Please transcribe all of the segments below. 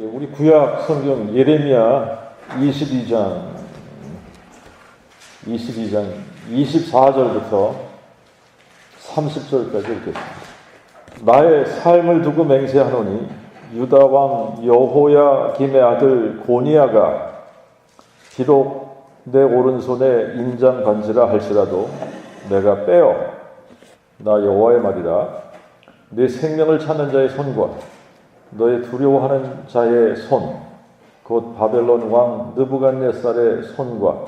우리 구약 성경 예레미야 22장 24절부터 30절까지 읽겠습니다. 나의 삶을 두고 맹세하노니 유다 왕 여호야김의 아들 고니야가 비록 내 오른손에 인장 반지라 할지라도 내가 빼어 나 여호와의 말이라 내 생명을 찾는 자의 손과 너의 두려워하는 자의 손 곧 바벨론 왕 느부갓네살의 손과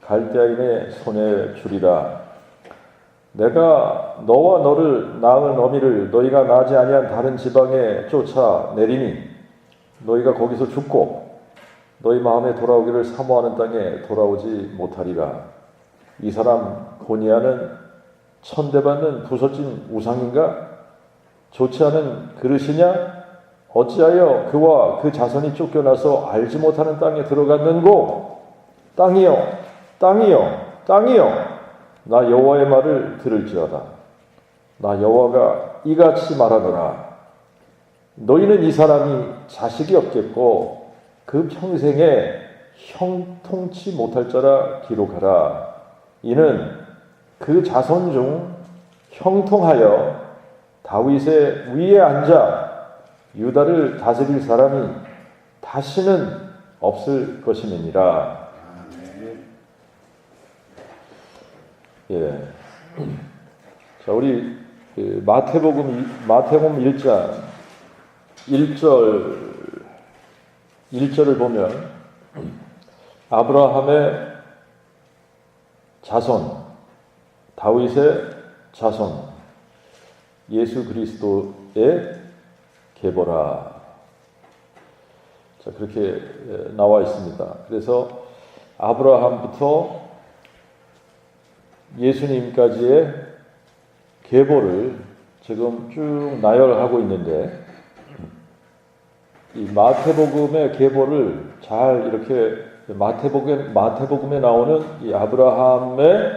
갈대아인의 손에 주리라. 내가 너와 너를 낳은 어미를 너희가 낳지 아니한 다른 지방에 쫓아 내리니 너희가 거기서 죽고 너희 마음에 돌아오기를 사모하는 땅에 돌아오지 못하리라. 이 사람 고니야는 천대받는 부서진 우상인가? 좋지 않은 그릇이냐? 어찌하여 그와 그 자손이 쫓겨나서 알지 못하는 땅에 들어갔는고? 땅이여, 땅이여, 땅이여, 나 여호와의 말을 들을지어다. 나 여호와가 이같이 말하노라. 너희는 이 사람이 자식이 없겠고 그 평생에 형통치 못할 자라 기록하라. 이는 그 자손 중 형통하여 다윗의 위에 앉아 유다를 다스릴 사람이 다시는 없을 것임이니라. 예. 자, 우리 마태복음 1장 1절을 보면 아브라함의 자손, 다윗의 자손, 예수 그리스도의 계보라. 자, 그렇게 나와 있습니다. 그래서 아브라함부터 예수님까지의 계보를 지금 쭉 나열하고 있는데, 이 마태복음의 계보를 잘 이렇게 마태복음에 나오는 이 아브라함의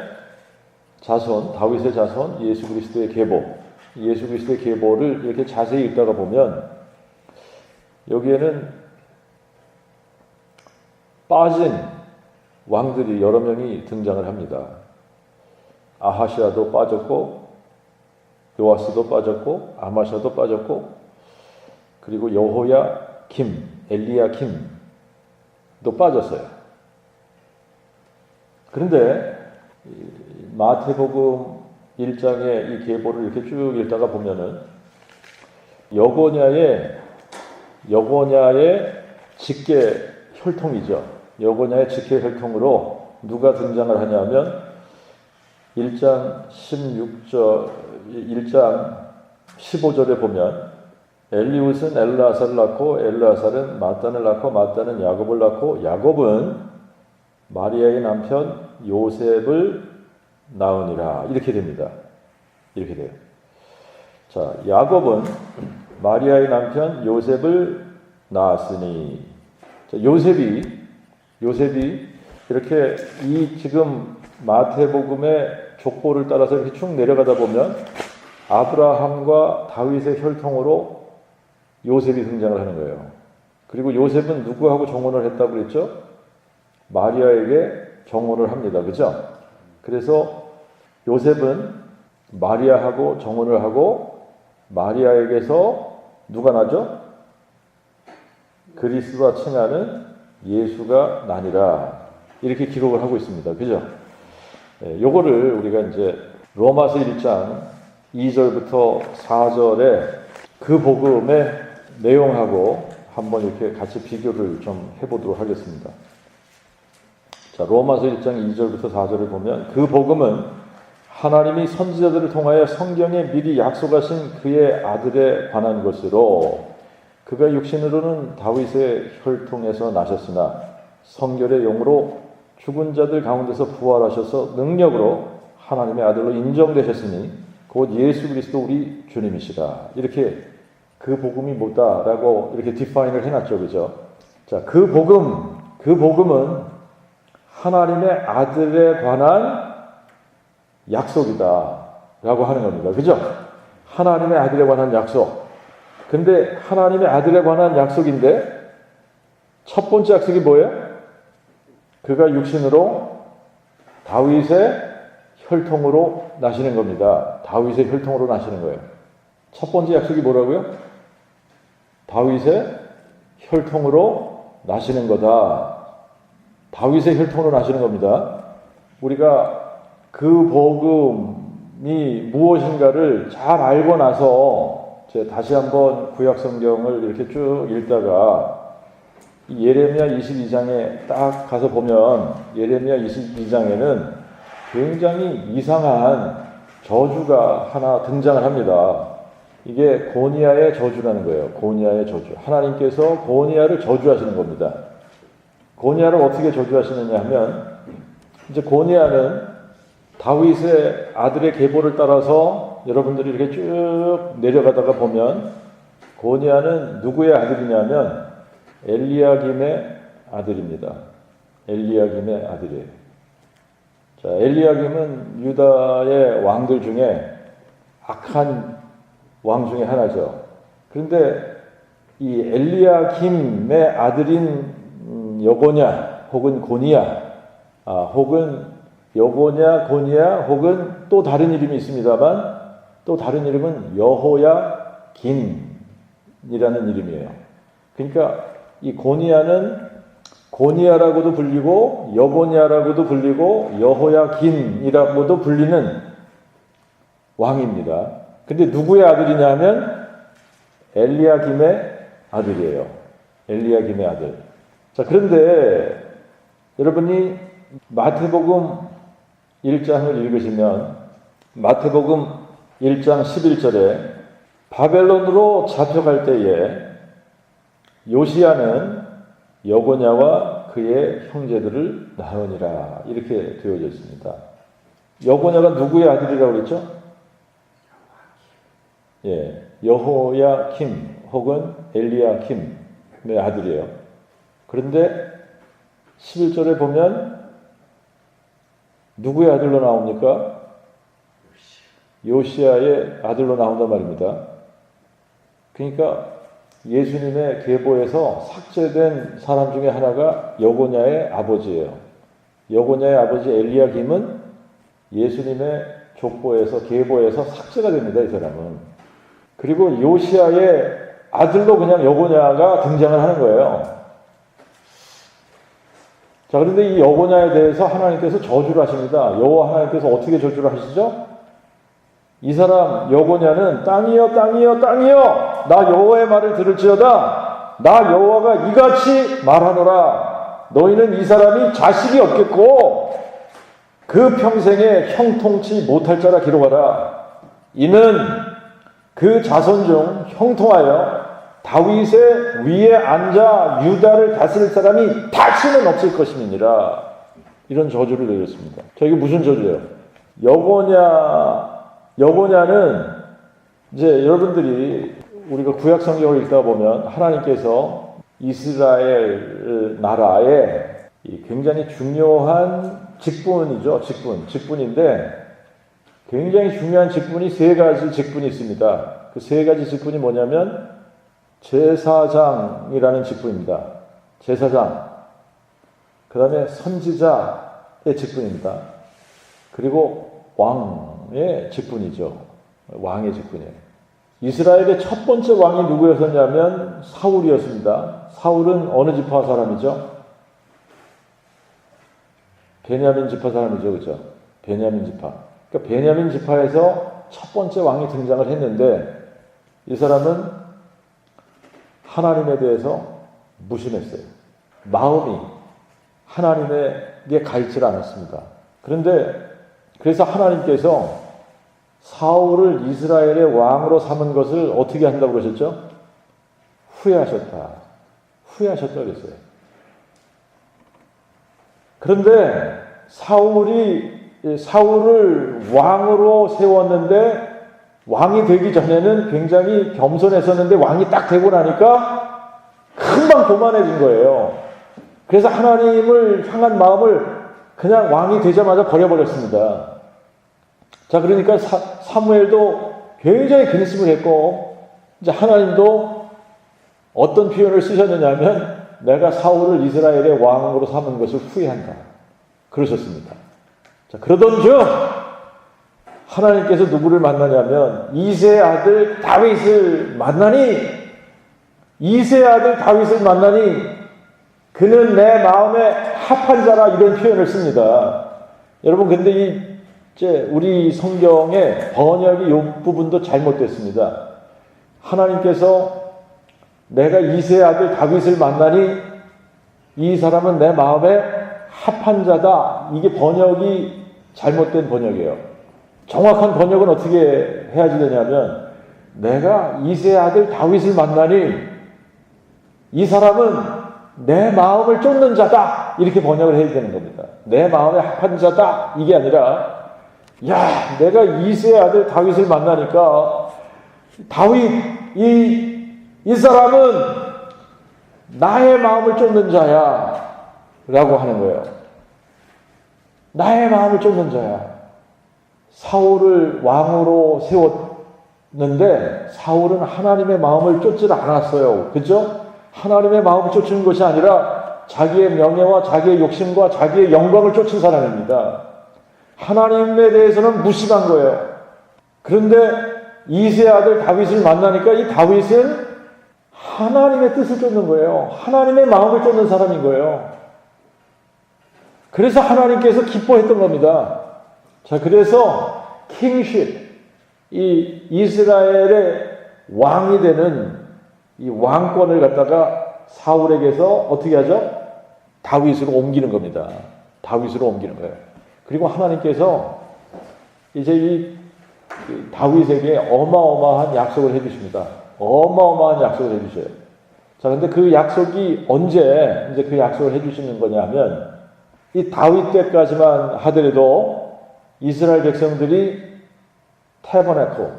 자손, 다윗의 자손, 예수 그리스도의 계보, 예수 그리스도의 계보를 이렇게 자세히 읽다가 보면 여기에는 빠진 왕들이 여러 명이 등장을 합니다. 아하시아도 빠졌고, 요아스도 빠졌고, 아마샤도 빠졌고, 그리고 여호야김, 엘리야김도 빠졌어요. 그런데 마태복음 1장의 이 계보를 이렇게 쭉 읽다가 보면은 여고냐의 직계 혈통이죠. 여고냐의 직계 혈통으로 누가 등장을 하냐면 1장 15절에 보면 엘리웃은 엘르아살을 낳고 엘르아살은 마단을 낳고 마단은 야곱을 낳고 야곱은 마리아의 남편 요셉을 낳으니라. 이렇게 됩니다. 이렇게 돼요. 자, 야곱은 마리아의 남편 요셉을 낳았으니, 자, 요셉이 이렇게 이 지금 마태복음의 족보를 따라서 이렇게 쭉 내려가다 보면 아브라함과 다윗의 혈통으로 요셉이 등장을 하는 거예요. 그리고 요셉은 누구하고 정혼을 했다고 그랬죠? 마리아에게 정혼을 합니다. 그죠? 그래서 요셉은 마리아하고 정혼을 하고 마리아에게서 누가 나죠? 그리스도와 칭하는 예수가 나니라. 이렇게 기록을 하고 있습니다. 그죠? 요거를 우리가 이제 로마서 1장 2절부터 4절에 그 복음의 내용하고 한번 이렇게 같이 비교를 좀 해보도록 하겠습니다. 자, 로마서 1장 2절부터 4절을 보면 그 복음은 하나님이 선지자들을 통하여 성경에 미리 약속하신 그의 아들에 관한 것으로 그가 육신으로는 다윗의 혈통에서 나셨으나 성결의 영으로 죽은 자들 가운데서 부활하셔서 능력으로 하나님의 아들로 인정되셨으니 곧 예수 그리스도 우리 주님이시라. 이렇게 그 복음이 뭐다라고 이렇게 디파인을 해놨죠. 그죠? 자, 그 복음은 하나님의 아들에 관한 약속이다 라고 하는 겁니다. 그죠? 하나님의 아들에 관한 약속. 근데 하나님의 아들에 관한 약속인데 첫 번째 약속이 뭐예요? 그가 육신으로 다윗의 혈통으로 나시는 겁니다. 다윗의 혈통으로 나시는 거예요. 첫 번째 약속이 뭐라고요? 다윗의 혈통으로 나시는 거다. 다윗의 혈통으로 나시는 겁니다. 우리가 그 복음이 무엇인가를 잘 알고 나서 제가 다시 한번 구약 성경을 이렇게 쭉 읽다가 예레미야 22장에 딱 가서 보면 예레미야 22장에는 굉장히 이상한 저주가 하나 등장을 합니다. 이게 고니아의 저주라는 거예요. 고니아의 저주. 하나님께서 고니아를 저주하시는 겁니다. 고니아를 어떻게 저주하시느냐 하면 이제 고니아는 다윗의 아들의 계보를 따라서 여러분들이 이렇게 쭉 내려가다가 보면 고니아는 누구의 아들이냐면 엘리야김의 아들입니다. 엘리야김의 아들이에요. 자, 엘리야김은 유다의 왕들 중에 악한 왕 중에 하나죠. 그런데 이 엘리야김의 아들인 여고냐 혹은 고니야, 혹은 여고냐 고니야 혹은 또 다른 이름이 있습니다만 또 다른 이름은 여호야긴이라는 이름이에요. 그러니까 이 고니야는 고니야라고도 불리고 여고냐라고도 불리고 여호야긴이라고도 불리는 왕입니다. 근데 누구의 아들이냐면 엘리야김의 아들이에요. 엘리야김의 아들. 자, 그런데 여러분이 마태복음 1장을 읽으시면 마태복음 1장 11절에 바벨론으로 잡혀갈 때에 요시야는 여고냐와 그의 형제들을 낳으니라 이렇게 되어져 있습니다. 여고냐가 누구의 아들이라고 그랬죠? 예, 여호야킴 혹은 엘리야킴의 아들이에요. 그런데 11절에 보면 누구의 아들로 나옵니까? 요시야의 아들로 나온단 말입니다. 그러니까 예수님의 계보에서 삭제된 사람 중에 하나가 여고냐의 아버지예요. 여고냐의 아버지 엘리야김은 예수님의 족보에서 계보에서 삭제가 됩니다. 이 사람은. 그리고 요시야의 아들로 그냥 여고냐가 등장을 하는 거예요. 자, 그런데 이 여고냐에 대해서 하나님께서 저주를 하십니다. 여호와 하나님께서 어떻게 저주를 하시죠? 이 사람 여고냐는 땅이여 땅이여 땅이여 나 여호와의 말을 들을지어다 나 여호와가 이같이 말하노라 너희는 이 사람이 자식이 없겠고 그 평생에 형통치 못할 자라 기록하라 이는 그 자손 중 형통하여 다윗의 위에 앉아 유다를 다스릴 사람이 다시는 없을 것임이니라 이런 저주를 내렸습니다. 자, 이게 무슨 저주예요? 여고냐는 이제 여러분들이 우리가 구약 성경을 읽다 보면 하나님께서 이스라엘 나라에 굉장히 중요한 직분이죠. 직분인데 굉장히 중요한 직분이 세 가지 직분이 있습니다. 그 세 가지 직분이 뭐냐면 제사장이라는 직분입니다. 제사장. 그 다음에 선지자의 직분입니다. 그리고 왕의 직분이죠. 왕의 직분이에요. 이스라엘의 첫 번째 왕이 누구였었냐면 사울이었습니다. 사울은 어느 지파 사람이죠? 베냐민 지파 사람이죠. 그렇죠? 베냐민 지파. 그러니까 베냐민 지파에서 첫 번째 왕이 등장을 했는데 이 사람은 하나님에 대해서 무심했어요. 마음이 하나님에게 가 있질 않았습니다. 그런데 그래서 하나님께서 사울을 이스라엘의 왕으로 삼은 것을 어떻게 한다고 그러셨죠? 후회하셨다 그랬어요. 그런데 사울을 왕으로 세웠는데 왕이 되기 전에는 굉장히 겸손했었는데 왕이 딱 되고 나니까 금방 교만해진 거예요. 그래서 하나님을 향한 마음을 그냥 왕이 되자마자 버려버렸습니다. 자, 그러니까 사무엘도 굉장히 근심을 했고 이제 하나님도 어떤 표현을 쓰셨느냐면 내가 사울을 이스라엘의 왕으로 삼은 것을 후회한다. 그러셨습니다. 자, 그러던 중 하나님께서 누구를 만나냐면 이새의 아들 다윗을 만나니, 이새의 아들 다윗을 만나니 그는 내 마음에 합한 자라, 이런 표현을 씁니다. 여러분, 근데 우리 성경의 번역이 이 부분도 잘못됐습니다. 하나님께서 내가 이새의 아들 다윗을 만나니 이 사람은 내 마음에 합한 자다. 이게 번역이 잘못된 번역이에요. 정확한 번역은 어떻게 해야지 되냐면, 내가 이새의 아들 다윗을 만나니 이 사람은 내 마음을 쫓는 자다. 이렇게 번역을 해야 되는 겁니다. 내 마음에 합한 자다. 이게 아니라, 야, 내가 이새의 아들 다윗을 만나니까 다윗, 이 사람은 나의 마음을 쫓는 자야. 라고 하는 거예요. 나의 마음을 쫓는 자야. 사울을 왕으로 세웠는데 사울은 하나님의 마음을 쫓지 않았어요. 그죠? 하나님의 마음을 쫓는 것이 아니라 자기의 명예와 자기의 욕심과 자기의 영광을 쫓은 사람입니다. 하나님에 대해서는 무심한 거예요. 그런데 이새의 아들 다윗을 만나니까 이 다윗은 하나님의 뜻을 쫓는 거예요. 하나님의 마음을 쫓는 사람인 거예요. 그래서 하나님께서 기뻐했던 겁니다. 자, 그래서 킹십, 이 이스라엘의 왕이 되는 이 왕권을 갖다가 사울에게서 어떻게 하죠? 다윗으로 옮기는 겁니다. 다윗으로 옮기는 거예요. 그리고 하나님께서 이제 이 다윗에게 어마어마한 약속을 해주십니다. 어마어마한 약속을 해주셔요. 자, 근데 그 약속이 언제 이제 그 약속을 해주시는 거냐면, 이 다윗 때까지만 하더라도 이스라엘 백성들이 태버네코,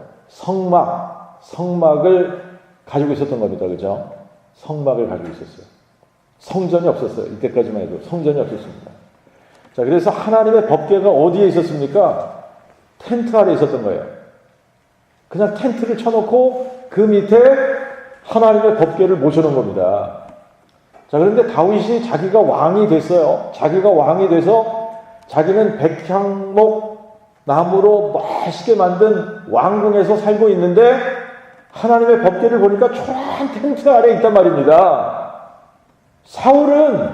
성막을 가지고 있었던 겁니다. 그죠? 성막을 가지고 있었어요. 성전이 없었어요. 이때까지만 해도 성전이 없었습니다. 자, 그래서 하나님의 법궤가 어디에 있었습니까? 텐트 아래 있었던 거예요. 그냥 텐트를 쳐놓고 그 밑에 하나님의 법궤를 모셔놓은 겁니다. 자, 그런데 다윗이 자기가 왕이 됐어요. 자기가 왕이 돼서 자기는 백향목 나무로 멋있게 만든 왕궁에서 살고 있는데 하나님의 법궤를 보니까 초라한 텐트 아래 있단 말입니다. 사울은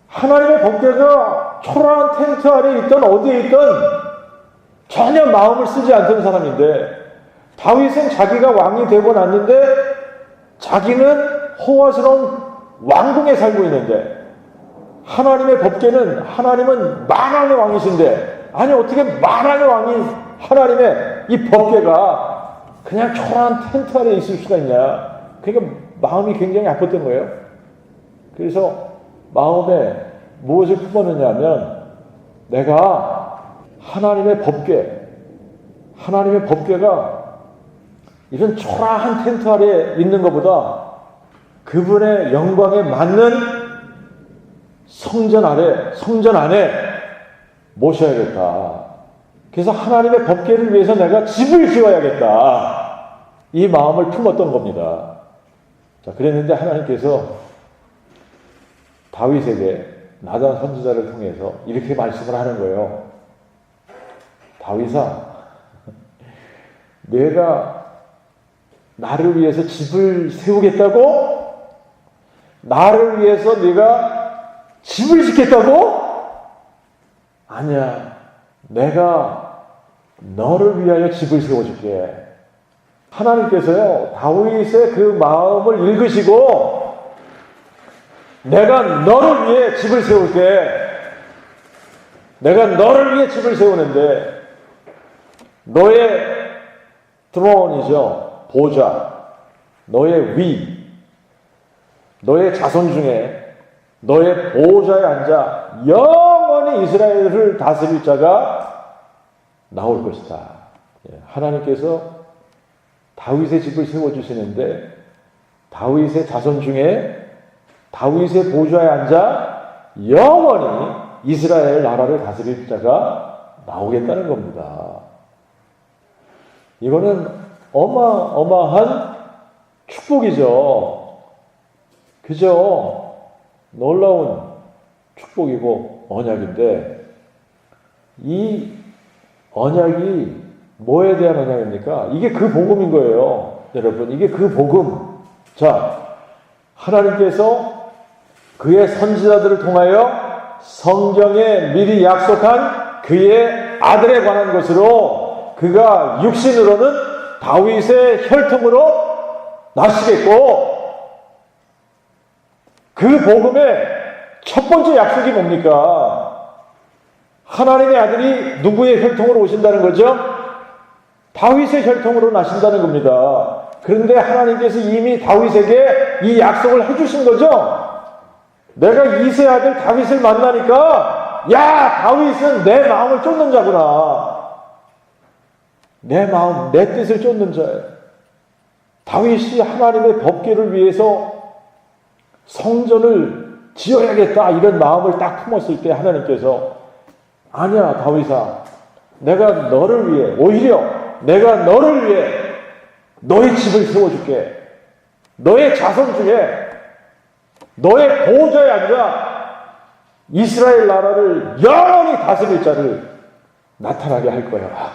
하나님의 법궤가 초라한 텐트 아래 있던 어디에 있던 전혀 마음을 쓰지 않던 사람인데, 다윗은 자기가 왕이 되고 났는데 자기는 호화스러운 왕궁에 살고 있는데, 하나님의 법궤는, 하나님은 만왕의 왕이신데, 아니 어떻게 만왕의 왕이 하나님의 이 법궤가 그냥 초라한 텐트 아래 있을 수가 있냐. 그러니까 마음이 굉장히 아팠던 거예요. 그래서 마음에 무엇을 품었느냐면, 내가 하나님의 법궤가 이런 초라한 텐트 아래 있는 것보다 그분의 영광에 맞는 성전 안에 모셔야겠다. 그래서 하나님의 법궤를 위해서 내가 집을 지어야겠다. 이 마음을 품었던 겁니다. 자, 그랬는데 하나님께서 다윗에게 나단 선지자를 통해서 이렇게 말씀을 하는 거예요. 다윗아, 내가 나를 위해서 집을 세우겠다고? 나를 위해서 네가 집을 짓겠다고? 아니야. 내가 너를 위하여 집을 세워줄게. 하나님께서요, 다윗의 그 마음을 읽으시고, 내가 너를 위해 집을 세울게. 내가 너를 위해 집을 세우는데, 너의 드론이죠. 보좌. 너의 너의 자손 중에 너의 보좌에 앉아 영원히 이스라엘을 다스릴 자가 나올 것이다. 하나님께서 다윗의 집을 세워주시는데, 다윗의 자손 중에 다윗의 보좌에 앉아 영원히 이스라엘 나라를 다스릴 자가 나오겠다는 겁니다. 이거는 어마어마한 축복이죠. 그죠? 놀라운 축복이고 언약인데, 이 언약이 뭐에 대한 언약입니까? 이게 그 복음인 거예요. 여러분, 이게 그 복음. 자, 하나님께서 그의 선지자들을 통하여 성경에 미리 약속한 그의 아들에 관한 것으로 그가 육신으로는 다윗의 혈통으로 나시겠고, 그 복음의 첫 번째 약속이 뭡니까? 하나님의 아들이 누구의 혈통으로 오신다는 거죠? 다윗의 혈통으로 나신다는 겁니다. 그런데 하나님께서 이미 다윗에게 이 약속을 해주신 거죠? 내가 이세 아들 다윗을 만나니까, 야, 다윗은 내 마음을 쫓는 자구나. 내 마음, 내 뜻을 쫓는 자예요. 다윗이 하나님의 법궤를 위해서 성전을 지어야겠다, 이런 마음을 딱 품었을 때 하나님께서, 아니야, 다윗아, 내가 너를 위해, 오히려 내가 너를 위해 너의 집을 세워줄게. 너의 자손 중에 너의 보호자에 앉아 이스라엘 나라를 영원히 다스릴 자를 나타나게 할 거야.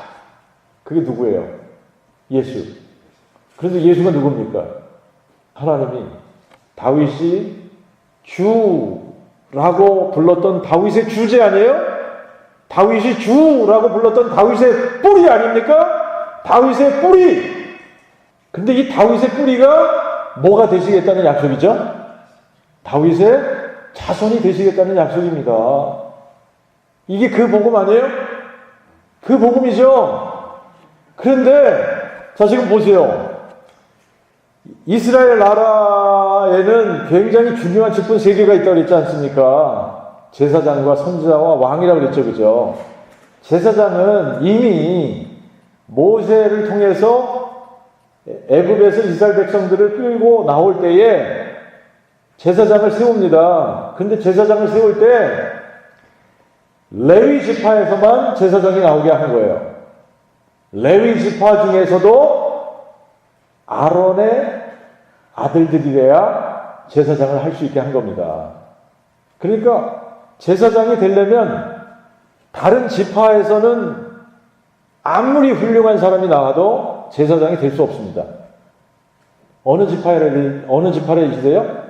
그게 누구예요? 예수. 그래서 예수가 누굽니까? 하나님이 다윗이 주라고 불렀던 다윗의 주제 아니에요? 다윗이 주라고 불렀던 다윗의 뿌리 아닙니까? 다윗의 뿌리. 근데 이 다윗의 뿌리가 뭐가 되시겠다는 약속이죠? 다윗의 자손이 되시겠다는 약속입니다. 이게 그 복음 아니에요? 그 복음이죠. 그런데 자, 지금 보세요. 이스라엘 나라에는 굉장히 중요한 직분 세 개가 있다고 그랬지 않습니까? 제사장과 선지자와 왕이라고 그랬죠. 그죠? 제사장은 이미 모세를 통해서 애굽에서 이스라엘 백성들을 끌고 나올 때에 제사장을 세웁니다. 근데 제사장을 세울 때 레위 지파에서만 제사장이 나오게 하는 거예요. 레위 지파 중에서도 아론의 아들들이래야 제사장을 할 수 있게 한 겁니다. 그러니까 제사장이 되려면 다른 지파에서는 아무리 훌륭한 사람이 나와도 제사장이 될 수 없습니다. 어느 지파에 계세요?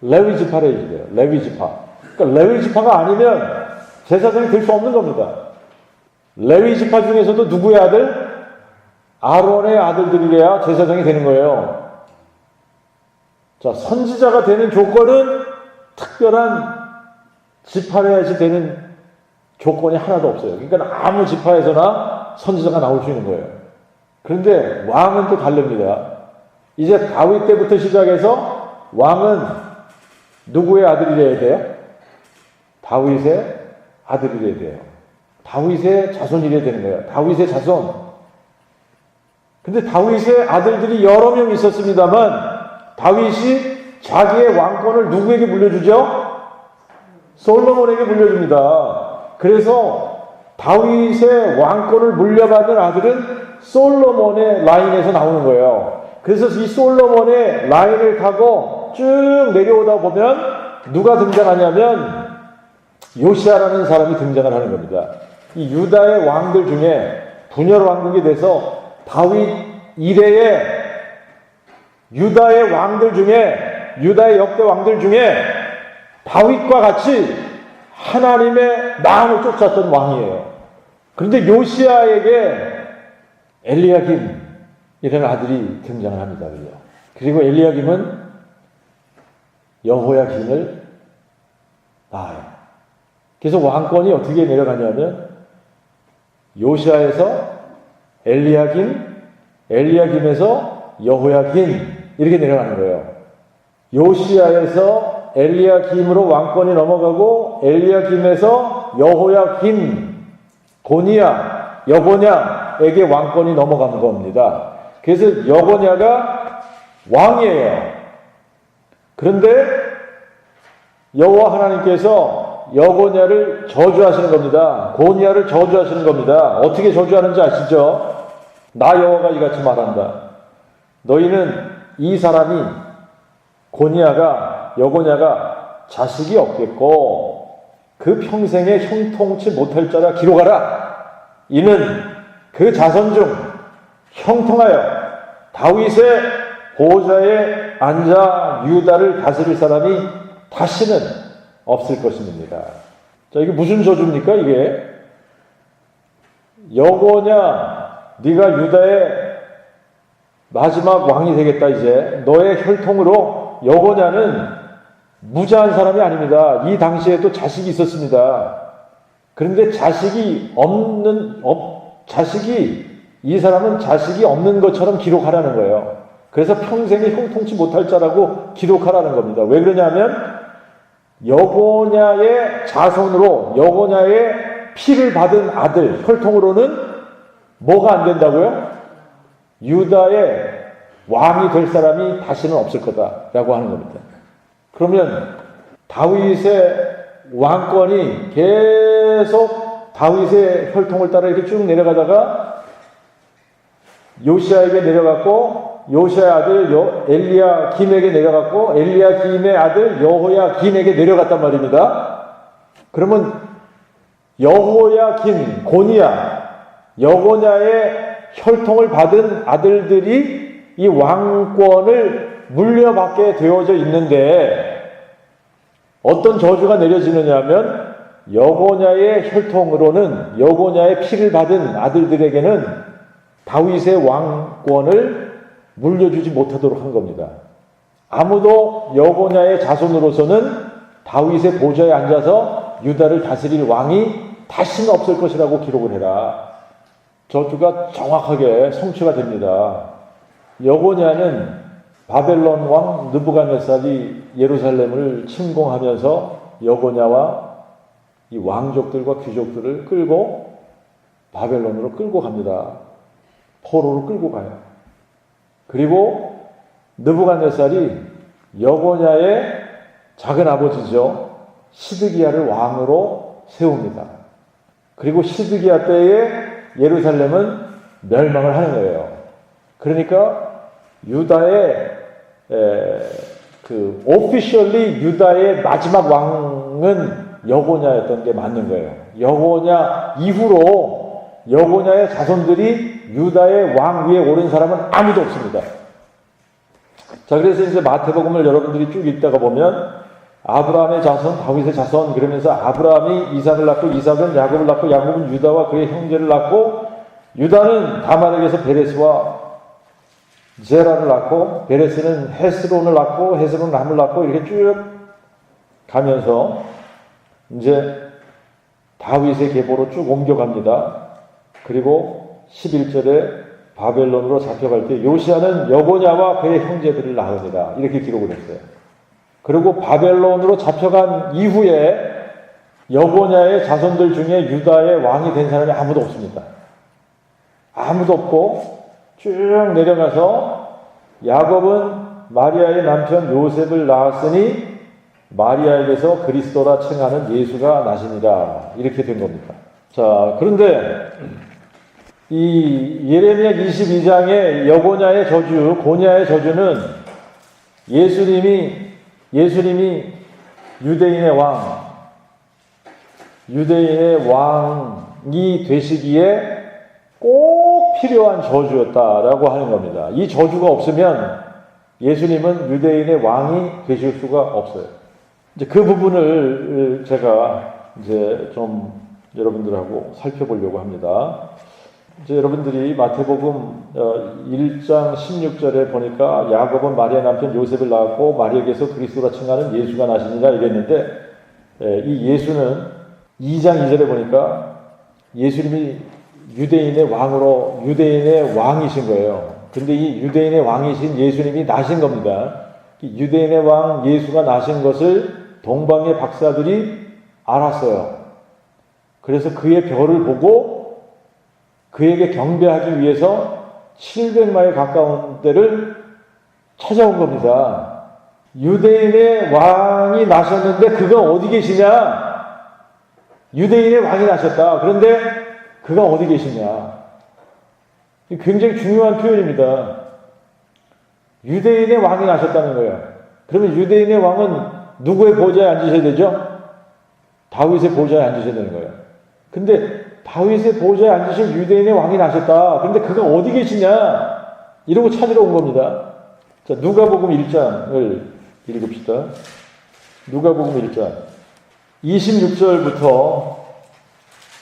레위 지파에 계세요. 레위 지파. 그러니까 레위 지파가 아니면 제사장이 될 수 없는 겁니다. 레위 지파 중에서도 누구의 아들? 아론의 아들들이래야 제사장이 되는 거예요. 자, 선지자가 되는 조건은 특별한 지파에서 되는 조건이 하나도 없어요. 그러니까 아무 지파에서나 선지자가 나올 수 있는 거예요. 그런데 왕은 또 다릅니다. 이제 다윗 때부터 시작해서 왕은 누구의 아들이래야 돼요? 다윗의 아들이래야 돼요. 다윗의 자손이래야 되는 거예요. 다윗의 자손. 근데 다윗의 아들들이 여러 명 있었습니다만 다윗이 자기의 왕권을 누구에게 물려주죠? 솔로몬에게 물려줍니다. 그래서 다윗의 왕권을 물려받은 아들은 솔로몬의 라인에서 나오는 거예요. 그래서 이 솔로몬의 라인을 타고 쭉 내려오다 보면 누가 등장하냐면 요시아라는 사람이 등장을 하는 겁니다. 이 유다의 왕들 중에 분열 왕국이 돼서 다윗 이래의 유다의 왕들 중에, 유다의 역대 왕들 중에 다윗과 같이 하나님의 마음을 쫓았던 왕이에요. 그런데 요시아에게 엘리야김이라는 아들이 등장을 합니다. 그리고 엘리야김은 여호야김을 낳아요. 그래서 왕권이 어떻게 내려가냐면 요시아에서 엘리야김, 엘리야김에서 여호야김 이렇게 내려가는 거예요. 요시아에서 엘리야김으로 왕권이 넘어가고 엘리야김에서 여호야김, 고니야, 여고냐에게 왕권이 넘어간 겁니다. 그래서 여고냐가 왕이에요. 그런데 여호와 하나님께서 여고냐를 저주하시는 겁니다. 고니야를 저주하시는 겁니다. 어떻게 저주하는지 아시죠? 나 여호와가 이같이 말한다. 너희는 이 사람이 고니야가, 여고냐가 자식이 없겠고 그 평생에 형통치 못할 자라 기록하라. 이는 그 자손 중 형통하여 다윗의 보좌에 앉아 유다를 다스릴 사람이 다시는 없을 것입니다. 자, 이게 무슨 저주입니까? 이게 여호냐, 네가 유다의 마지막 왕이 되겠다. 이제 너의 혈통으로. 여호냐는 무자한 사람이 아닙니다. 이 당시에도 자식이 있었습니다. 그런데 이 사람은 자식이 없는 것처럼 기록하라는 거예요. 그래서 평생에 형통치 못할 자라고 기록하라는 겁니다. 왜 그러냐면 여호냐의 자손으로, 여호냐의 피를 받은 아들, 혈통으로는 뭐가 안 된다고요? 유다의 왕이 될 사람이 다시는 없을 거다라고 하는 겁니다. 그러면 다윗의 왕권이 계속 다윗의 혈통을 따라 이렇게 쭉 내려가다가 요시아에게 내려갔고, 요시아의 아들 엘리야김에게 내려갔고, 엘리야김의 아들 여호야김에게 내려갔단 말입니다. 그러면 여호야김, 고니야, 여고냐의 혈통을 받은 아들들이 이 왕권을 물려받게 되어져 있는데 어떤 저주가 내려지느냐 하면 여고냐의 혈통으로는, 여고냐의 피를 받은 아들들에게는 다윗의 왕권을 물려주지 못하도록 한 겁니다. 아무도 여고냐의 자손으로서는 다윗의 보좌에 앉아서 유다를 다스릴 왕이 다시는 없을 것이라고 기록을 해라. 저주가 정확하게 성취가 됩니다. 여고냐는 바벨론 왕 느부갓네살이 예루살렘을 침공하면서 여고냐와 이 왕족들과 귀족들을 끌고 바벨론으로 끌고 갑니다. 포로로 끌고 가요. 그리고 느부갓네살이 여고냐의 작은 아버지죠. 시드기야를 왕으로 세웁니다. 그리고 시드기야 때에 예루살렘은 멸망을 하는 거예요. 그러니까 유다의 오피셜리 유다의 마지막 왕은 여고냐였던 게 맞는 거예요. 여고냐 이후로 여고냐의 자손들이 유다의 왕 위에 오른 사람은 아무도 없습니다. 자, 그래서 이제 마태복음을 여러분들이 쭉 읽다가 보면 아브라함의 자손, 다윗의 자손, 그러면서 아브라함이 이삭을 낳고, 이삭은 야곱을 낳고, 야곱은 유다와 그의 형제를 낳고, 유다는 다말에게서 베레스와 제라를 낳고, 베레스는 헤스론을 낳고, 헤스론은 람을 낳고, 이렇게 쭉 가면서 이제 다윗의 계보로 쭉 옮겨갑니다. 그리고 11절에 바벨론으로 잡혀갈 때 요시아는 여고냐와 그의 형제들을 낳습니다. 이렇게 기록을 했어요. 그리고 바벨론으로 잡혀간 이후에 여고냐의 자손들 중에 유다의 왕이 된 사람이 아무도 없습니다. 아무도 없고 쭉 내려가서 야곱은 마리아의 남편 요셉을 낳았으니 마리아에게서 그리스도라 칭하는 예수가 나시니라. 이렇게 된 겁니다. 자, 그런데 이 예레미야 22장의 여고냐의 저주, 고냐의 저주는 예수님이 유대인의 왕이 되시기에 꼭 필요한 저주였다라고 하는 겁니다. 이 저주가 없으면 예수님은 유대인의 왕이 되실 수가 없어요. 이제 그 부분을 제가 이제 좀 여러분들하고 살펴보려고 합니다. 이제 여러분들이 마태복음 1장 16절에 보니까 야곱은 마리아 남편 요셉을 낳았고 마리아에게서 그리스도라 칭하는 예수가 나시니라 이랬는데, 이 예수는 2장 2절에 보니까 예수님이 유대인의 왕이신 거예요. 근데 이 유대인의 왕이신 예수님이 나신 겁니다. 유대인의 왕 예수가 나신 것을 동방의 박사들이 알았어요. 그래서 그의 별을 보고 그에게 경배하기 위해서 700마일 가까운 데를 찾아온 겁니다. 유대인의 왕이 나셨는데 그가 어디 계시냐? 유대인의 왕이 나셨다. 그런데 그가 어디 계시냐? 굉장히 중요한 표현입니다. 유대인의 왕이 나셨다는 거예요. 그러면 유대인의 왕은 누구의 보좌에 앉으셔야 되죠? 다윗의 보좌에 앉으셔야 되는 거예요. 근데 다윗의 보좌에 앉으실 유대인의 왕이 나셨다. 근데 그가 어디 계시냐? 이러고 찾으러 온 겁니다. 자, 누가복음 1장을 읽읍시다. 누가복음 1장 26절부터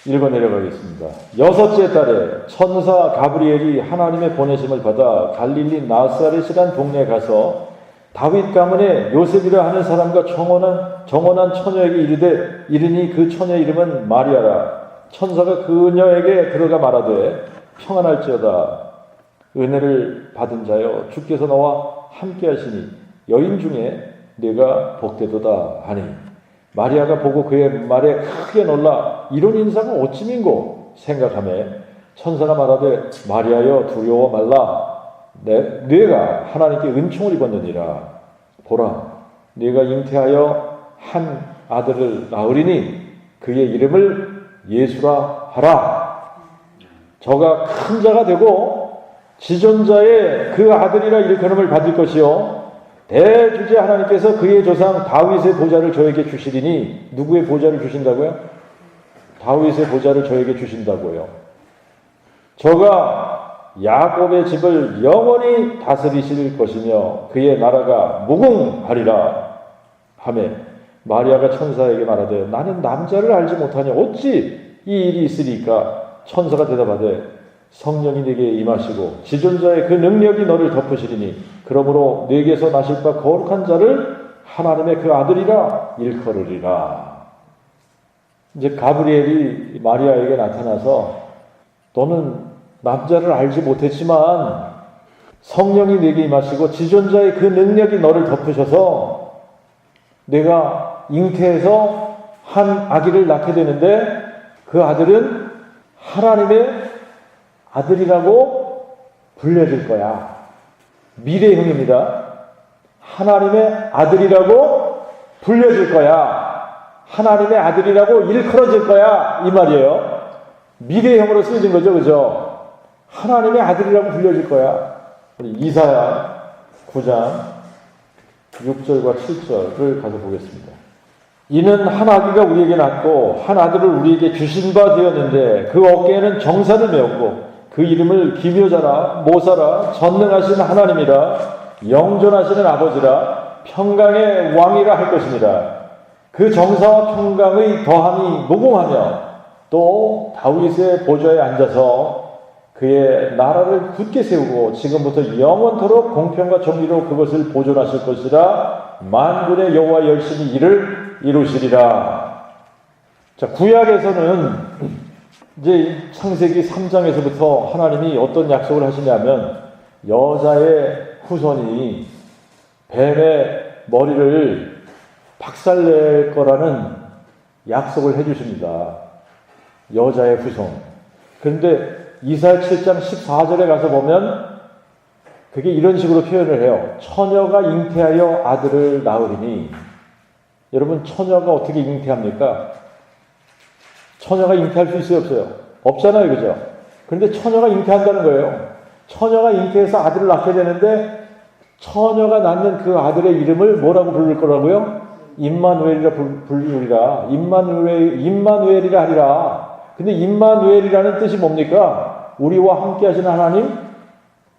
읽어 내려가겠습니다. 여섯째 달에 천사 가브리엘이 하나님의 보내심을 받아 갈릴리 나사렛이란 동네에 가서 다윗 가문의 요셉이라 하는 사람과 정혼한 처녀에게 이르니 그 처녀 이름은 마리아라. 천사가 그녀에게 들어가 말하되 평안할지어다. 은혜를 받은 자여 주께서 너와 함께 하시니 여인 중에 네가 복되도다 하니 마리아가 보고 그의 말에 크게 놀라 이런 인사가 어찌민고 생각하며 천사가 말하되 마리아여 두려워 말라. 네가 하나님께 은총을 입었느니라. 보라 네가 잉태하여 한 아들을 낳으리니 그의 이름을 예수라 하라. 저가 큰 자가 되고 지존자의 그 아들이라 일컬음을 받을 것이요 대주제 하나님께서 그의 조상 다윗의 보좌를 저에게 주시리니 누구의 보좌를 주신다고요? 다윗의 보좌를 저에게 주신다고요. 저가 야곱의 집을 영원히 다스리실 것이며 그의 나라가 무궁하리라 하며 마리아가 천사에게 말하되 나는 남자를 알지 못하니 어찌 이 일이 있으리까? 천사가 대답하되 성령이 네게 임하시고 지존자의 그 능력이 너를 덮으시리니 그러므로 네게서 나실 바 거룩한 자를 하나님의 그 아들이라 일컬으리라. 이제 가브리엘이 마리아에게 나타나서 너는 남자를 알지 못했지만 성령이 네게 임하시고 지존자의 그 능력이 너를 덮으셔서 내가 잉태해서 한 아기를 낳게 되는데 그 아들은 하나님의 아들이라고 불려질 거야. 미래형입니다. 하나님의 아들이라고 불려질 거야. 하나님의 아들이라고 일컬어질 거야. 이 말이에요. 미래형으로 쓰여진 거죠. 그죠? 하나님의 아들이라고 불려질 거야. 이사야 9장 6절과 7절을 가서 보겠습니다. 이는 한 아기가 우리에게 낳고 한 아들을 우리에게 주신 바 되었는데 그 어깨에는 정사를 메었고 그 이름을 기묘자라 모사라 전능하신 하나님이라 영존하시는 아버지라 평강의 왕이라 할 것입니다. 그 정사와 평강의 더함이 무궁하며 또 다윗의 보좌에 앉아서 그의 나라를 굳게 세우고 지금부터 영원토록 공평과 정의로 그것을 보존하실 것이라 만군의 여호와 열심히 이를 이루시리라. 자, 구약에서는 이제 창세기 3장에서부터 하나님이 어떤 약속을 하시냐면 여자의 후손이 뱀의 머리를 박살낼 거라는 약속을 해주십니다. 여자의 후손. 그런데 이사야 7장 14절에 가서 보면 그게 이런 식으로 표현을 해요. 처녀가 잉태하여 아들을 낳으리니. 여러분, 처녀가 어떻게 잉태합니까? 처녀가 잉태할 수 있어요, 없어요? 없잖아요, 그죠? 그런데 처녀가 잉태한다는 거예요. 처녀가 잉태해서 아들을 낳게 되는데 처녀가 낳는 그 아들의 이름을 뭐라고 부를 거라고요? 임마누엘이라 부르리라. 임마누엘이라 하리라. 근데 임마누엘이라는 뜻이 뭡니까? 우리와 함께 하시는 하나님?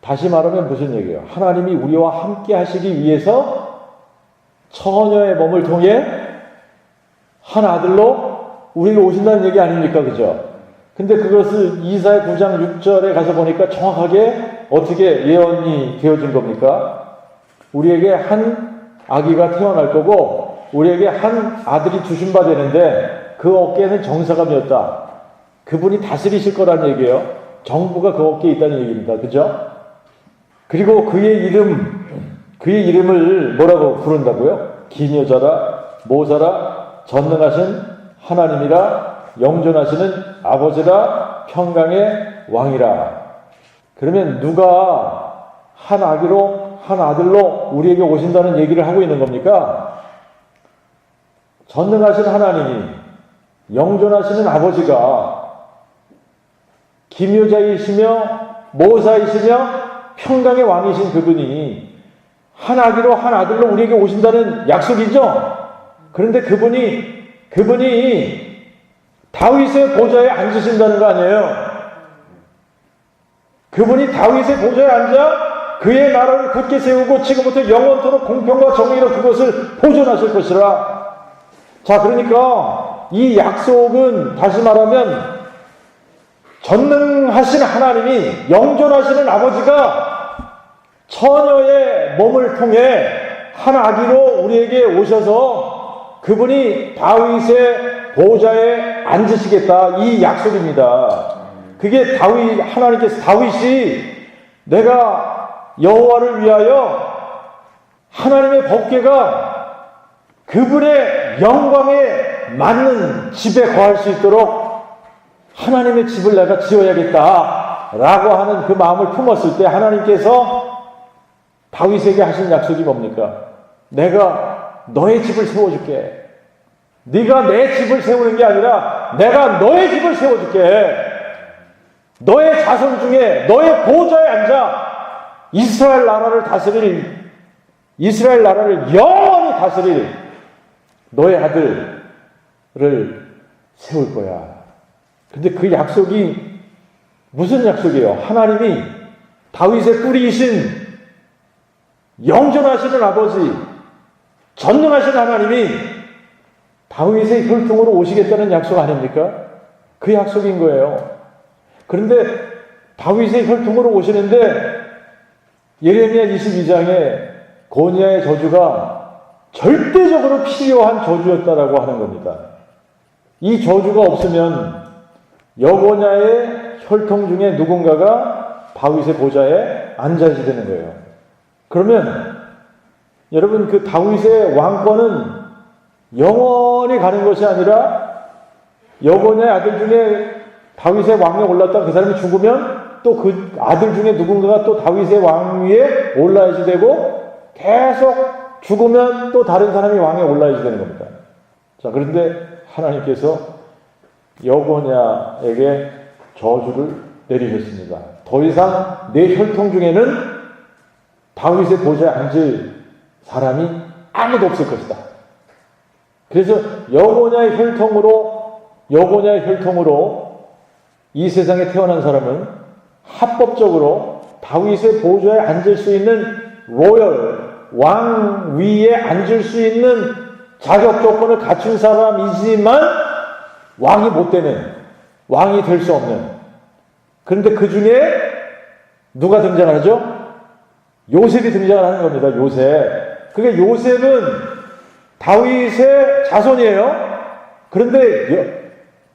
다시 말하면 무슨 얘기예요? 하나님이 우리와 함께 하시기 위해서 처녀의 몸을 통해 한 아들로 우리에게 오신다는 얘기 아닙니까? 그죠? 근데 그것을 이사야 9장 6절에 가서 보니까 정확하게 어떻게 예언이 되어진 겁니까? 우리에게 한 아기가 태어날 거고 우리에게 한 아들이 주신 바 되는데 그 어깨에는 정사가 메었다. 그분이 다스리실 거라는 얘기예요. 정부가 그 어깨에 있다는 얘기입니다. 그죠? 그리고 그의 이름을 뭐라고 부른다고요? 기묘자라, 모사라, 전능하신 하나님이라, 영존하시는 아버지라, 평강의 왕이라. 그러면 누가 한 아들로 우리에게 오신다는 얘기를 하고 있는 겁니까? 전능하신 하나님이, 영존하시는 아버지가 기묘자이시며 모사이시며 평강의 왕이신 그분이 한 아들로 우리에게 오신다는 약속이죠? 그런데 그분이 다윗의 보좌에 앉으신다는 거 아니에요? 그분이 다윗의 보좌에 앉아 그의 나라를 굳게 세우고 지금부터 영원토록 공평과 정의로 그것을 보존하실 것이라. 자, 그러니까 이 약속은 다시 말하면 전능하신 하나님이, 영존하시는 아버지가 처녀의 몸을 통해 한 아기로 우리에게 오셔서 그분이 다윗의 보좌에 앉으시겠다, 이 약속입니다. 그게 하나님께서 다윗이 내가 여호와를 위하여 하나님의 법궤가 그분의 영광에 맞는 집에 거할 수 있도록 하나님의 집을 내가 지어야겠다 라고 하는 그 마음을 품었을 때 하나님께서 다윗에게 하신 약속이 뭡니까? 내가 너의 집을 세워줄게. 네가 내 집을 세우는 게 아니라 내가 너의 집을 세워줄게. 너의 자손 중에 너의 보좌에 앉아 이스라엘 나라를 영원히 다스릴 너의 아들을 세울 거야. 근데 그 약속이 무슨 약속이에요? 하나님이 다윗의 뿌리이신 영존하시는 아버지, 전능하신 하나님이 다윗의 혈통으로 오시겠다는 약속 아닙니까? 그 약속인 거예요. 그런데 다윗의 혈통으로 오시는데 예레미야 22장에 고니아의 저주가 절대적으로 필요한 저주였다라고 하는 겁니다. 이 저주가 없으면 여고냐의 혈통 중에 누군가가 다윗의 보좌에 앉아야 되는 거예요. 그러면 여러분, 그 다윗의 왕권은 영원히 가는 것이 아니라 여고냐의 아들 중에 다윗의 왕위에 올랐다 그 사람이 죽으면 또 그 아들 중에 누군가가 또 다윗의 왕위에 올라야지 되고, 계속 죽으면 또 다른 사람이 왕위에 올라야지 되는 겁니다. 자, 그런데 하나님께서 여고냐에게 저주를 내리셨습니다. 더 이상 내 혈통 중에는 다윗의 보좌에 앉을 사람이 아무도 없을 것이다. 그래서 여고냐의 혈통으로 이 세상에 태어난 사람은 합법적으로 다윗의 보좌에 앉을 수 있는 왕 위에 앉을 수 있는 자격 조건을 갖춘 사람이지만 왕이 될 수 없는. 그런데 그 중에 누가 등장하죠? 요셉이 등장을 하는 겁니다. 요셉. 그게 요셉은 다윗의 자손이에요. 그런데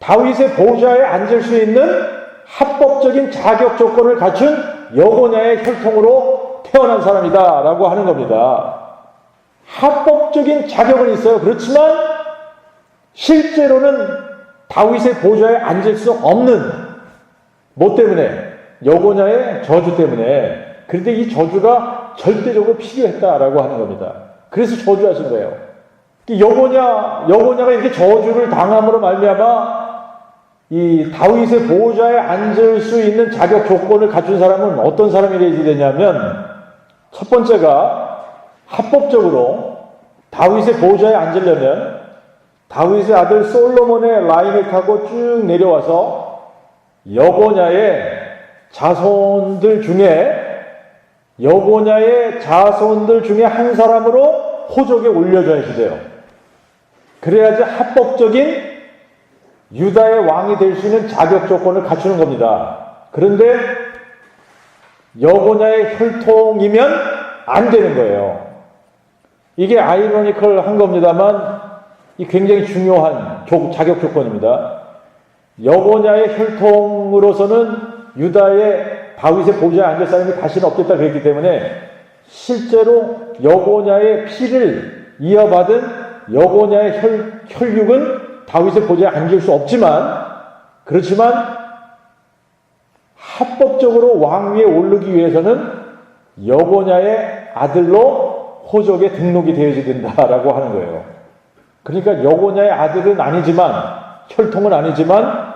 다윗의 보좌에 앉을 수 있는 합법적인 자격 조건을 갖춘 여고냐의 혈통으로 태어난 사람이다 라고 하는 겁니다. 합법적인 자격은 있어요. 그렇지만 실제로는 다윗의 보좌에 앉을 수 없는, 뭐 때문에? 여고냐의 저주 때문에. 그런데 이 저주가 절대적으로 필요했다라고 하는 겁니다. 그래서 저주하신 거예요. 여고냐가 이렇게 저주를 당함으로 말미암아 이 다윗의 보좌에 앉을 수 있는 자격 조건을 갖춘 사람은 어떤 사람이 되냐면, 첫 번째가 합법적으로 다윗의 보좌에 앉으려면 다윗의 아들 솔로몬의 라인을 타고 쭉 내려와서 여고냐의 자손들 중에 한 사람으로 호족에 올려줘야지 돼요. 그래야지 합법적인 유다의 왕이 될 수 있는 자격 조건을 갖추는 겁니다. 그런데 여고냐의 혈통이면 안 되는 거예요. 이게 아이러니컬한 겁니다만 이 굉장히 중요한 자격 조건입니다. 여고냐의 혈통으로서는 유다의 다윗의 보좌에 앉을 사람이 다시는 없겠다 그랬기 때문에 실제로 여고냐의 피를 이어받은 여고냐의 혈육은 다윗의 보좌에 앉을 수 없지만, 그렇지만 합법적으로 왕위에 오르기 위해서는 여고냐의 아들로 호족에 등록이 되어야 된다라고 하는 거예요. 그러니까 여고냐의 아들은 아니지만, 혈통은 아니지만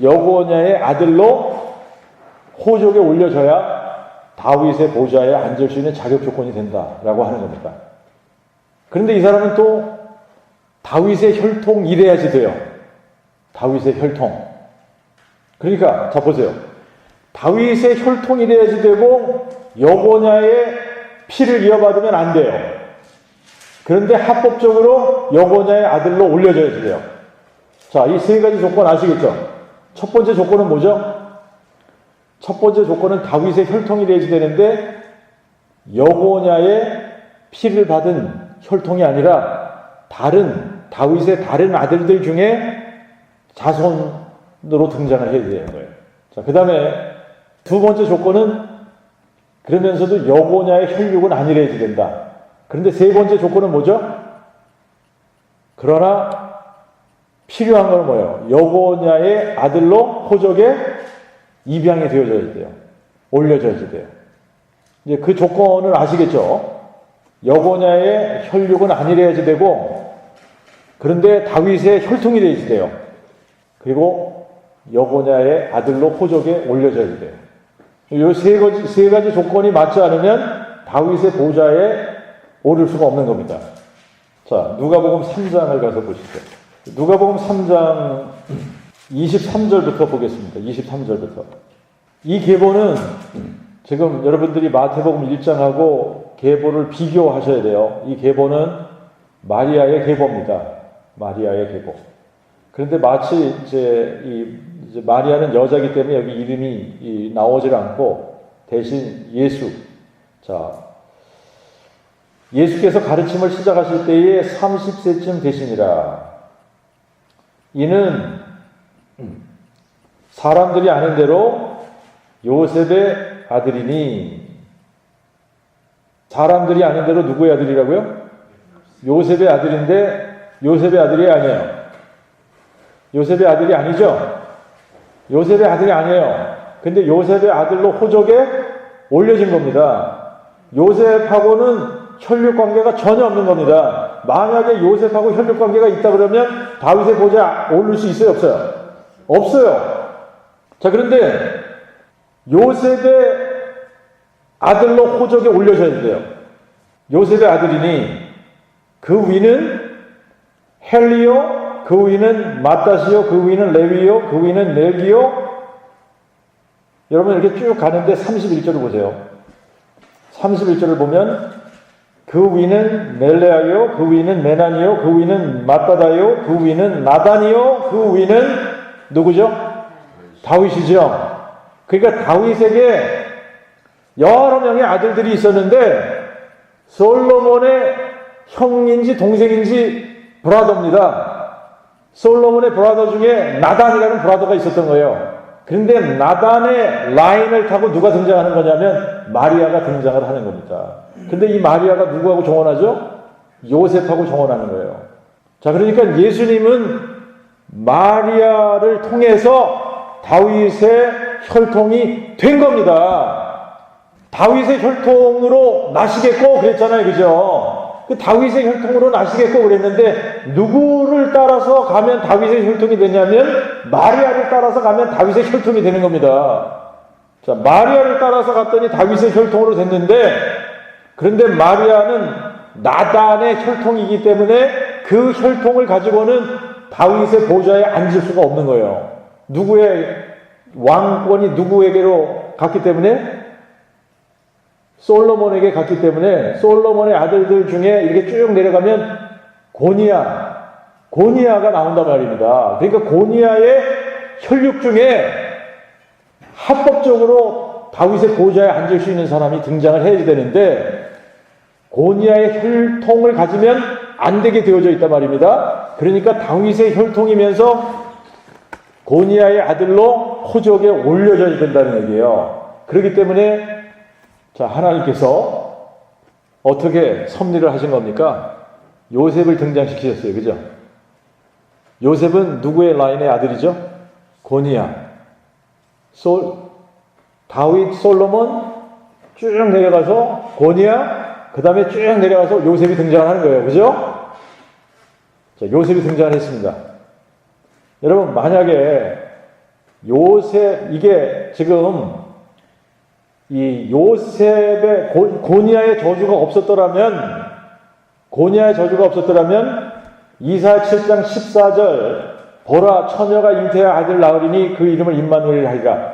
여고냐의 아들로 호족에 올려져야 다윗의 보좌에 앉을 수 있는 자격 조건이 된다라고 하는 겁니다. 그런데 이 사람은 또 다윗의 혈통 이래야지 돼요. 다윗의 혈통. 그러니까 자 보세요. 다윗의 혈통이 돼야지 되고 여고냐의 피를 이어받으면 안 돼요. 그런데 합법적으로 여고냐의 아들로 올려져야지 돼요. 자, 이 세 가지 조건 아시겠죠? 첫 번째 조건은 뭐죠? 첫 번째 조건은 다윗의 혈통이 돼야지 되는데 여고냐의 피를 받은 혈통이 아니라 다윗의 다른 아들들 중에 자손으로 등장을 해야 되는 거예요. 자, 그 다음에 두 번째 조건은 그러면서도 여고냐의 혈육은 아니래야 된다. 그런데 세 번째 조건은 뭐죠? 그러나 필요한 건 뭐예요? 여고냐의 아들로 호적에 입양이 되어져야 돼요. 올려져야 돼요. 이제 그 조건을 아시겠죠? 여고냐의 혈육은 아니래야지 되고, 그런데 다윗의 혈통이 되어야 돼요. 그리고 여고냐의 아들로 호적에 올려져야 돼요. 이 세 가지 조건이 맞지 않으면 다윗의 보좌에 오를 수가 없는 겁니다. 자, 누가복음 3장을 가서 보시죠. 누가복음 3장 23절부터 보겠습니다. 23절부터. 이 계보는 지금 여러분들이 마태복음 1장하고 계보를 비교하셔야 돼요. 이 계보는 마리아의 계보입니다. 마리아의 계보. 그런데 마치 이제 마리아는 여자이기 때문에 여기 이름이 나오질 않고 대신 예수. 자, 예수께서 가르침을 시작하실 때에 30세쯤 되시니라. 이는 사람들이 아는 대로 요셉의 아들이니, 사람들이 아는 대로 누구의 아들이라고요? 요셉의 아들인데 요셉의 아들이 아니에요. 요셉의 아들이 아니죠? 요셉의 아들이 아니에요. 근데 요셉의 아들로 호적에 올려진 겁니다. 요셉하고는 혈육 관계가 전혀 없는 겁니다. 만약에 요셉하고 혈육 관계가 있다 그러면 다윗의 보좌에 오를 수 있어요, 없어요? 없어요. 자, 그런데 요셉의 아들로 호적에 올려져야 돼요. 요셉의 아들이니 그 위는 헬리요, 그 위는 마따시요, 그 위는 레위요, 그 위는 멜기요. 여러분 이렇게 쭉 가는데 31절을 보세요. 31절을 보면 그 위는 멜레아요, 그 위는 메나니요, 그 위는 마따다요, 그 위는 나단이요, 그 위는 누구죠? 다윗이죠. 그러니까 다윗에게 여러 명의 아들들이 있었는데 솔로몬의 형인지 동생인지 브라더입니다. 솔로몬의 브라더 중에 나단이라는 브라더가 있었던 거예요. 그런데 나단의 라인을 타고 누가 등장하는 거냐면 마리아가 등장을 하는 겁니다. 근데 이 마리아가 누구하고 정혼하죠? 요셉하고 정혼하는 거예요. 자, 그러니까 예수님은 마리아를 통해서 다윗의 혈통이 된 겁니다. 다윗의 혈통으로 나시겠고 그랬잖아요. 그죠? 그 다윗의 혈통으로 나시겠고 그랬는데 누구를 따라서 가면 다윗의 혈통이 되냐면 마리아를 따라서 가면 다윗의 혈통이 되는 겁니다. 자, 마리아를 따라서 갔더니 다윗의 혈통으로 됐는데, 그런데 마리아는 나단의 혈통이기 때문에 그 혈통을 가지고는 다윗의 보좌에 앉을 수가 없는 거예요. 누구의 왕권이 누구에게로 갔기 때문에? 솔로몬에게 갔기 때문에 솔로몬의 아들들 중에 이렇게 쭉 내려가면 고니아가 나온단 말입니다. 그러니까 고니아의 혈육 중에 합법적으로 다윗의 보좌에 앉을 수 있는 사람이 등장을 해야 되는데 고니아의 혈통을 가지면 안 되게 되어져 있단 말입니다. 그러니까 다윗의 혈통이면서 고니아의 아들로 호적에 올려져야 된다는 얘기예요. 그렇기 때문에 자, 하나님께서 어떻게 섭리를 하신 겁니까? 요셉을 등장시키셨어요. 그죠? 요셉은 누구의 라인의 아들이죠? 고니아. 다윗, 솔로몬 쭉 내려가서 고니아, 그 다음에 쭉 내려가서 요셉이 등장하는 거예요. 그죠? 자, 요셉이 등장을 했습니다. 여러분, 만약에 이게 지금 이 요셉의 고니아의 저주가 없었더라면 이사야 7장 14절 보라 처녀가 잉태해 아들 낳으리니 그 이름을 임마누엘 하리라.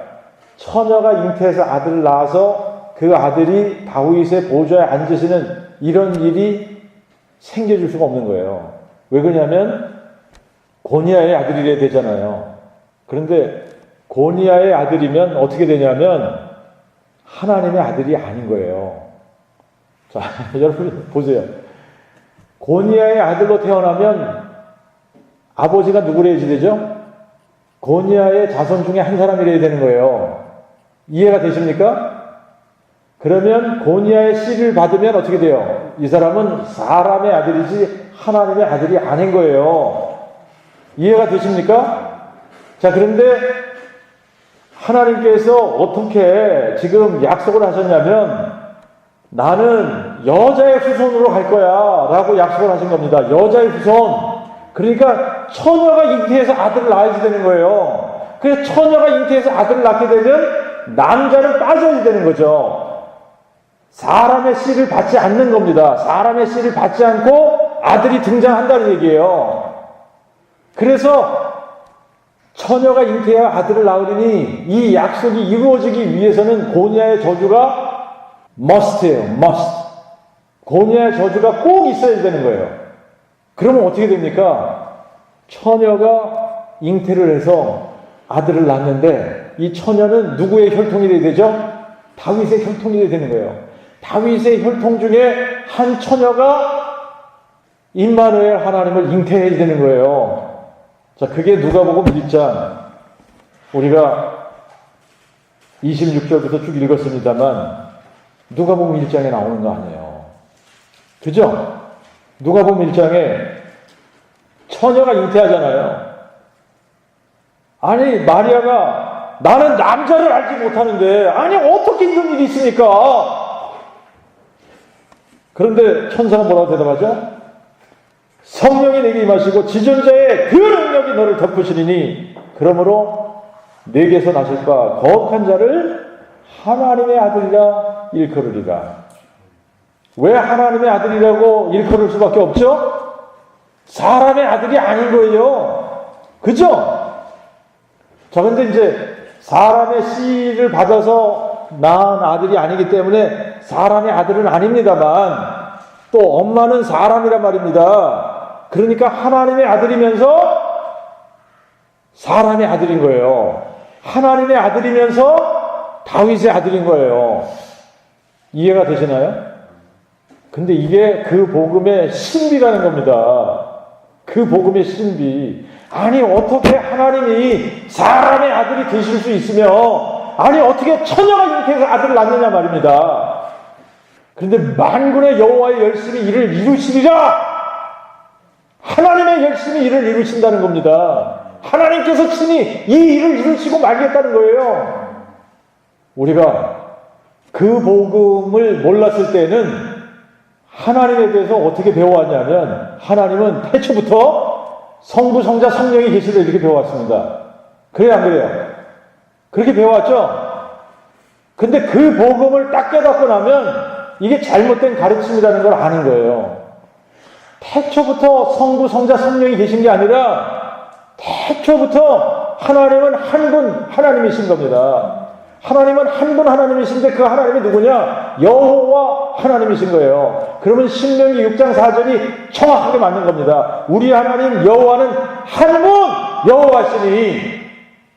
처녀가 잉태해서 아들을 낳아서 그 아들이 다윗의 보좌에 앉으시는 이런 일이 생겨줄 수가 없는 거예요. 왜 그러냐면 고니아의 아들이래야 되잖아요. 그런데 고니아의 아들이면 어떻게 되냐면 하나님의 아들이 아닌 거예요. 자, 여러분 보세요. 고니아의 아들로 태어나면 아버지가 누구래야지 되죠? 고니아의 자손 중에 한 사람이래야 되는 거예요. 이해가 되십니까? 그러면 고니아의 씨를 받으면 어떻게 돼요? 이 사람은 사람의 아들이지 하나님의 아들이 아닌 거예요. 이해가 되십니까? 자, 그런데 하나님께서 어떻게 지금 약속을 하셨냐면 나는 여자의 후손으로 갈 거야 라고 약속을 하신 겁니다. 여자의 후손. 그러니까 처녀가 잉태해서 아들을 낳아야 되는 거예요. 그래서 처녀가 잉태해서 아들을 낳게 되면 남자는 빠져야 되는 거죠. 사람의 씨를 받지 않는 겁니다. 사람의 씨를 받지 않고 아들이 등장한다는 얘기예요. 그래서 처녀가 잉태해야 아들을 낳으리니 이 약속이 이루어지기 위해서는 고니아의 저주가 must예요. must. 고니아의 저주가 꼭 있어야 되는 거예요. 그러면 어떻게 됩니까? 처녀가 잉태를 해서 아들을 낳는데 이 처녀는 누구의 혈통이 돼야 되죠? 다윗의 혈통이 돼야 되는 거예요. 다윗의 혈통 중에 한 처녀가 임마누엘 하나님을 잉태해야 되는 거예요. 자, 그게 누가복음 1장 우리가 26절부터 쭉 읽었습니다만 누가복음 1장에 나오는 거 아니에요. 그죠? 누가복음 1장에 처녀가 잉태하잖아요. 아니 마리아가 나는 남자를 알지 못하는데 아니 어떻게 이런 일이 있습니까? 그런데 천사가 뭐라고 대답하죠? 성령이 내게 임하시고 지존자의 그 능력이 너를 덮으시리니 그러므로 내게서 나실 바 거룩한 자를 하나님의 아들이라 일컬으리라. 왜 하나님의 아들이라고 일컬을 수밖에 없죠? 사람의 아들이 아닌 거예요. 그죠? 자, 근데 이제 사람의 씨를 받아서 낳은 아들이 아니기 때문에 사람의 아들은 아닙니다만 또 엄마는 사람이란 말입니다. 그러니까 하나님의 아들이면서 사람의 아들인 거예요. 하나님의 아들이면서 다윗의 아들인 거예요. 이해가 되시나요? 근데 이게 그 복음의 신비라는 겁니다. 그 복음의 신비. 아니 어떻게 하나님이 사람의 아들이 되실 수 있으며 아니 어떻게 처녀가 잉태해서 아들을 낳느냐 말입니다. 그런데 만군의 여호와의 열심히 이를 이루시리라. 하나님의 열심히 이를 이루신다는 겁니다. 하나님께서 친히 이 일을 이루시고 말겠다는 거예요. 우리가 그 복음을 몰랐을 때는 하나님에 대해서 어떻게 배워왔냐면 하나님은 태초부터 성부, 성자, 성령이 계시다 이렇게 배워왔습니다. 그래요 안 그래요? 그렇게 배워왔죠? 근데 그 복음을 딱 깨닫고 나면 이게 잘못된 가르침이라는 걸 아는 거예요. 태초부터 성부, 성자, 성령이 계신 게 아니라 태초부터 하나님은 한 분 하나님이신 겁니다. 하나님은 한 분 하나님이신데 그 하나님이 누구냐? 여호와 하나님이신 거예요. 그러면 신명기 6장 4절이 정확하게 맞는 겁니다. 우리 하나님 여호와는 한 분 여호와시니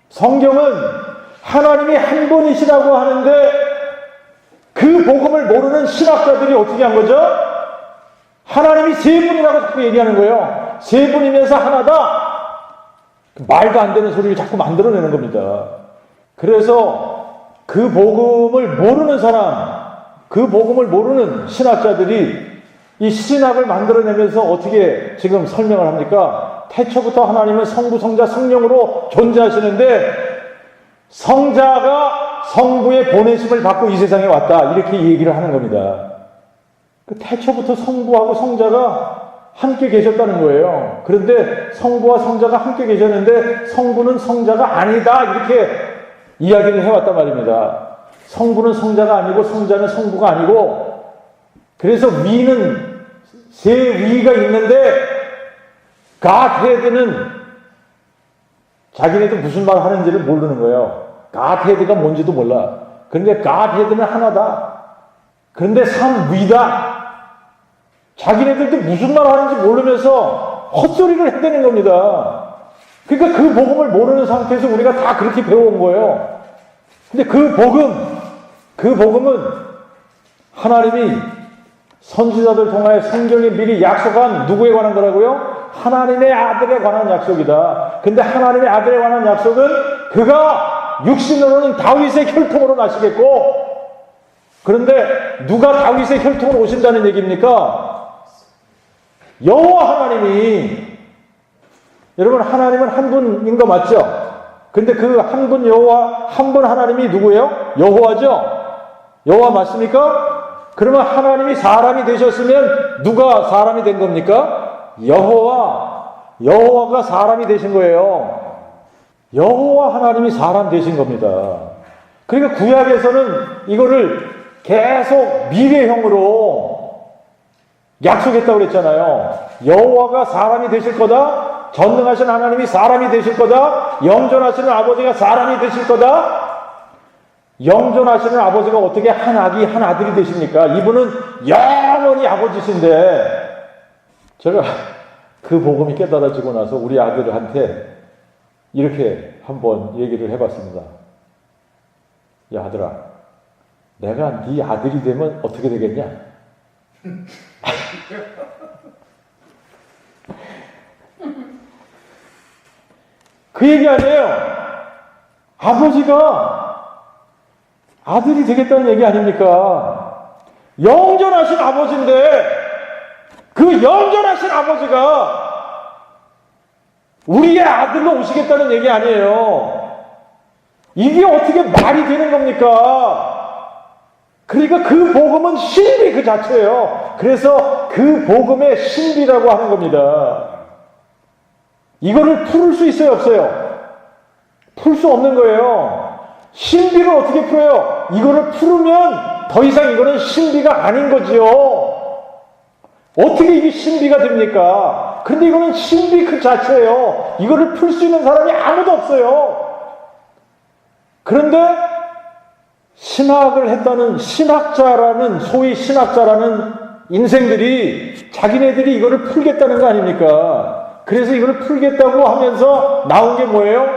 성경은 하나님이 한 분이시라고 하는데 그 복음을 모르는 신학자들이 어떻게 한 거죠? 하나님이 세 분이라고 자꾸 얘기하는 거예요. 세 분이면서 하나다. 말도 안 되는 소리를 자꾸 만들어내는 겁니다. 그래서 그 복음을 모르는 사람, 그 복음을 모르는 신학자들이 이 신학을 만들어내면서 어떻게 지금 설명을 합니까? 태초부터 하나님은 성부, 성자, 성령으로 존재하시는데 성자가 성부의 보내심을 받고 이 세상에 왔다. 이렇게 얘기를 하는 겁니다. 그 태초부터 성부하고 성자가 함께 계셨다는 거예요. 그런데 성부와 성자가 함께 계셨는데 성부는 성자가 아니다. 이렇게 이야기를 해왔단 말입니다. 성부는 성자가 아니고 성자는 성부가 아니고 그래서 위는 세 위가 있는데 갓헤드는 자기네도 무슨 말 하는지를 모르는 거예요. 갓헤드가 뭔지도 몰라. 그런데 갓헤드는 하나다. 그런데 삼위다. 자기네들도 무슨 말 하는지 모르면서 헛소리를 해대는 겁니다. 그러니까 그 복음을 모르는 상태에서 우리가 다 그렇게 배워온 거예요. 근데 그 복음은 하나님이 선지자들 통하여 성경에 미리 약속한 누구에 관한 거라고요? 하나님의 아들에 관한 약속이다. 근데 하나님의 아들에 관한 약속은 그가 육신으로는 다윗의 혈통으로 나시겠고, 그런데 누가 다윗의 혈통으로 오신다는 얘기입니까? 여호와 하나님이. 여러분, 하나님은 한 분인 거 맞죠? 근데 그 한 분 여호와, 한 분 하나님이 누구예요? 여호와죠? 여호와 맞습니까? 그러면 하나님이 사람이 되셨으면 누가 사람이 된 겁니까? 여호와가 사람이 되신 거예요. 여호와 하나님이 사람 되신 겁니다. 그러니까 구약에서는 이거를 계속 미래형으로 약속했다고 그랬잖아요. 여호와가 사람이 되실 거다. 전능하신 하나님이 사람이 되실 거다. 영존하시는 아버지가 사람이 되실 거다. 영존하시는 아버지가 어떻게 한 아기 한 아들이 되십니까? 이분은 영원히 아버지신데, 제가 그 복음이 깨달아지고 나서 우리 아들한테 이렇게 한번 얘기를 해봤습니다. 야, 아들아, 내가 네 아들이 되면 어떻게 되겠냐? 그 얘기 아니에요. 아버지가 아들이 되겠다는 얘기 아닙니까? 영존하신 아버지인데, 그 영존하신 아버지가 우리의 아들로 오시겠다는 얘기 아니에요. 이게 어떻게 말이 되는 겁니까? 그러니까 그 복음은 신비 그 자체예요. 그래서 그 복음의 신비라고 하는 겁니다. 이거를 풀을 수 있어요, 없어요? 풀 수 없는 거예요. 신비를 어떻게 풀어요? 이거를 풀으면 더 이상 이거는 신비가 아닌 거지요. 어떻게 이게 신비가 됩니까? 근데 이거는 신비 그 자체예요. 이거를 풀 수 있는 사람이 아무도 없어요. 그런데 신학을 했다는 신학자라는, 소위 신학자라는 인생들이 자기네들이 이거를 풀겠다는 거 아닙니까? 그래서 이거를 풀겠다고 하면서 나온 게 뭐예요?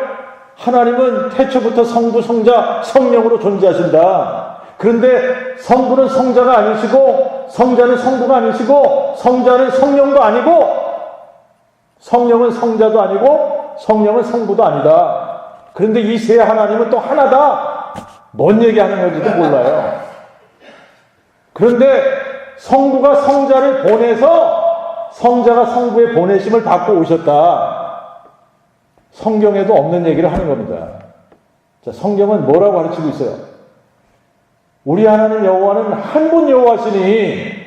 하나님은 태초부터 성부, 성자, 성령으로 존재하신다. 그런데 성부는 성자가 아니시고, 성자는 성부가 아니시고, 성자는 성령도 아니고, 성령은 성자도 아니고, 성령은 성부도 아니다. 그런데 이 세 하나님은 또 하나다. 뭔 얘기하는 건지도 몰라요. 그런데 성부가 성자를 보내서 성자가 성부의 보내심을 받고 오셨다. 성경에도 없는 얘기를 하는 겁니다. 자, 성경은 뭐라고 가르치고 있어요? 우리 하나님 여호와는 한 분 여호와시니,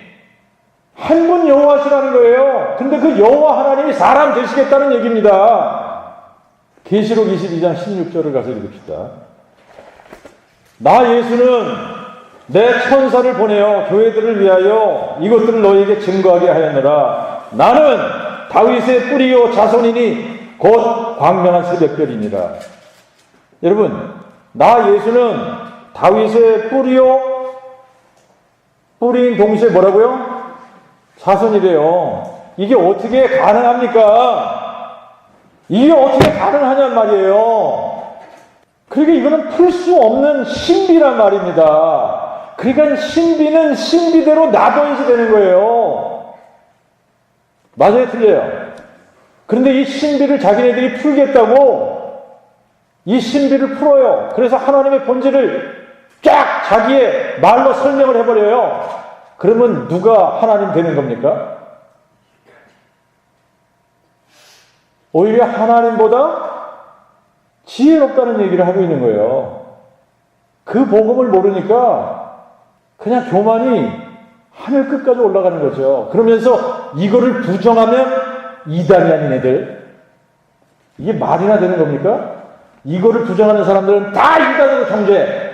한 분 여호와시라는 거예요. 근데 그 여호와 하나님이 사람 되시겠다는 얘기입니다. 계시록 22장 16절을 가서 읽읍시다. 나 예수는 내 천사를 보내어 교회들을 위하여 이것들을 너희에게 증거하게 하였노라. 나는 다윗의 뿌리요 자손이니 곧 광명한 새벽별이니라. 여러분, 나 예수는 다윗의 뿌리인 동시에 뭐라고요? 자손이래요. 이게 어떻게 가능합니까? 이게 어떻게 가능하냔 말이에요. 그러니까 이거는 풀 수 없는 신비란 말입니다. 그러니까 신비는 신비대로 놔둬야지 되는 거예요. 맞아요, 틀려요? 그런데 이 신비를 자기네들이 풀겠다고 이 신비를 풀어요. 그래서 하나님의 본질을 쫙 자기의 말로 설명을 해버려요. 그러면 누가 하나님 되는 겁니까? 오히려 하나님보다 지혜롭다는 얘기를 하고 있는 거예요. 그 복음을 모르니까 그냥 교만이 하늘 끝까지 올라가는 거죠. 그러면서 이거를 부정하면 이단이 아닌 애들, 이게 말이나 되는 겁니까? 이거를 부정하는 사람들은 다 이단으로 정죄해.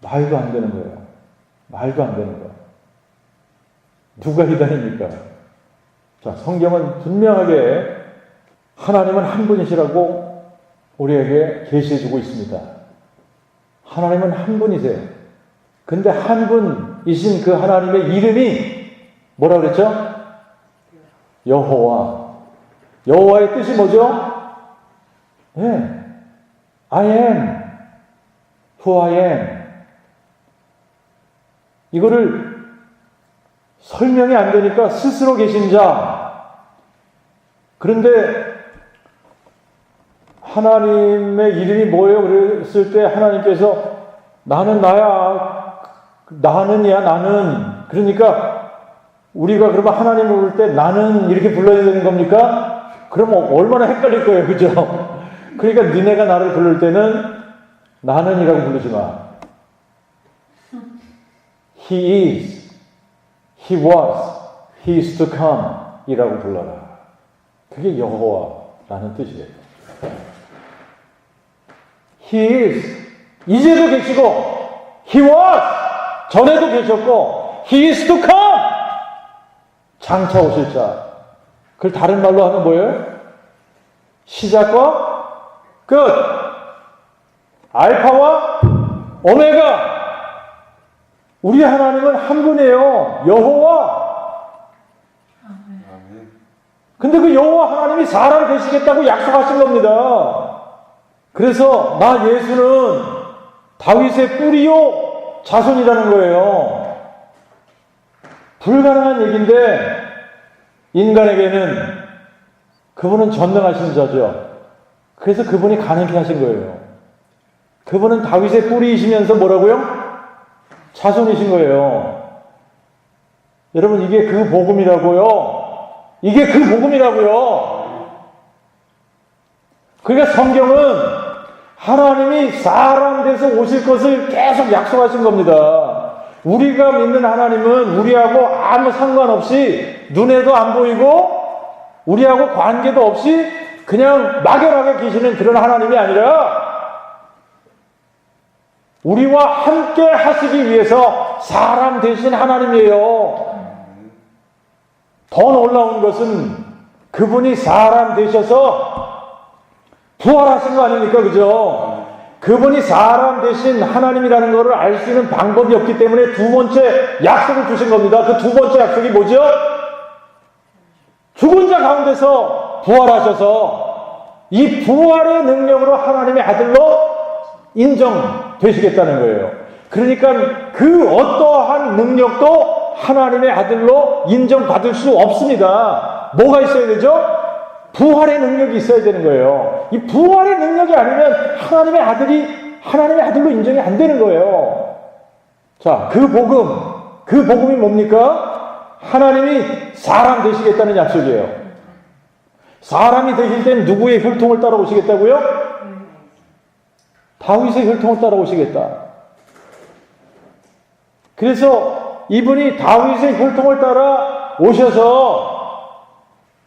말도 안 되는 거예요. 말도 안 되는 거예요. 누가 이단입니까? 자, 성경은 분명하게 하나님은 한 분이시라고 우리에게 계시해주고 있습니다. 하나님은 한 분이세요. 근데 한 분이신 그 하나님의 이름이 뭐라 그랬죠? 여호와. 여호와의 뜻이 뭐죠? 네. I am who I am. 이거를 설명이 안 되니까 스스로 계신 자. 그런데 하나님의 이름이 뭐예요? 그랬을 때 하나님께서 나는 나야. 나는이야, 나는. 그러니까 우리가 그러면 하나님을 부를 때 나는 이렇게 불러야 되는 겁니까? 그러면 얼마나 헷갈릴 거예요. 그죠? 그러니까 니네가 나를 부를 때는 나는이라고 부르지 마. He is, He was, He is to come 이라고 불러라. 그게 여호와라는 뜻이에요. He is, 이제도 계시고, He was, 전에도 계셨고, He is to come, 장차 오실 자. 그걸 다른 말로 하면 뭐예요? 시작과 끝, 알파와 오메가. 우리 하나님은 한 분이에요. 여호와. 근데 그 여호와 하나님이 사람 되시겠다고 약속하신 겁니다. 그래서 나 예수는 다윗의 뿌리요 자손이라는 거예요. 불가능한 얘기인데 인간에게는 그분은 전능하신 자죠. 그래서 그분이 가능케 하신 거예요. 그분은 다윗의 뿌리이시면서 뭐라고요? 자손이신 거예요. 여러분, 이게 그 복음이라고요. 이게 그 복음이라고요. 그러니까 성경은 하나님이 사람 돼서 오실 것을 계속 약속하신 겁니다. 우리가 믿는 하나님은 우리하고 아무 상관없이 눈에도 안 보이고 우리하고 관계도 없이 그냥 막연하게 계시는 그런 하나님이 아니라 우리와 함께 하시기 위해서 사람 되신 하나님이에요. 더 놀라운 것은 그분이 사람 되셔서 부활하신 거 아닙니까? 그죠? 그분이 사람 되신 하나님이라는 것을 알 수 있는 방법이 없기 때문에 두 번째 약속을 주신 겁니다. 그 두 번째 약속이 뭐죠? 죽은 자 가운데서 부활하셔서 이 부활의 능력으로 하나님의 아들로 인정되시겠다는 거예요. 그러니까 그 어떠한 능력도 하나님의 아들로 인정받을 수 없습니다. 뭐가 있어야 되죠? 부활의 능력이 있어야 되는 거예요. 이 부활의 능력이 아니면 하나님의 아들로 인정이 안 되는 거예요. 자, 그 복음이 뭡니까? 하나님이 사람 되시겠다는 약속이에요. 사람이 되실 때는 누구의 혈통을 따라오시겠다고요? 다윗의 혈통을 따라오시겠다. 그래서 이분이 다윗의 혈통을 따라 오셔서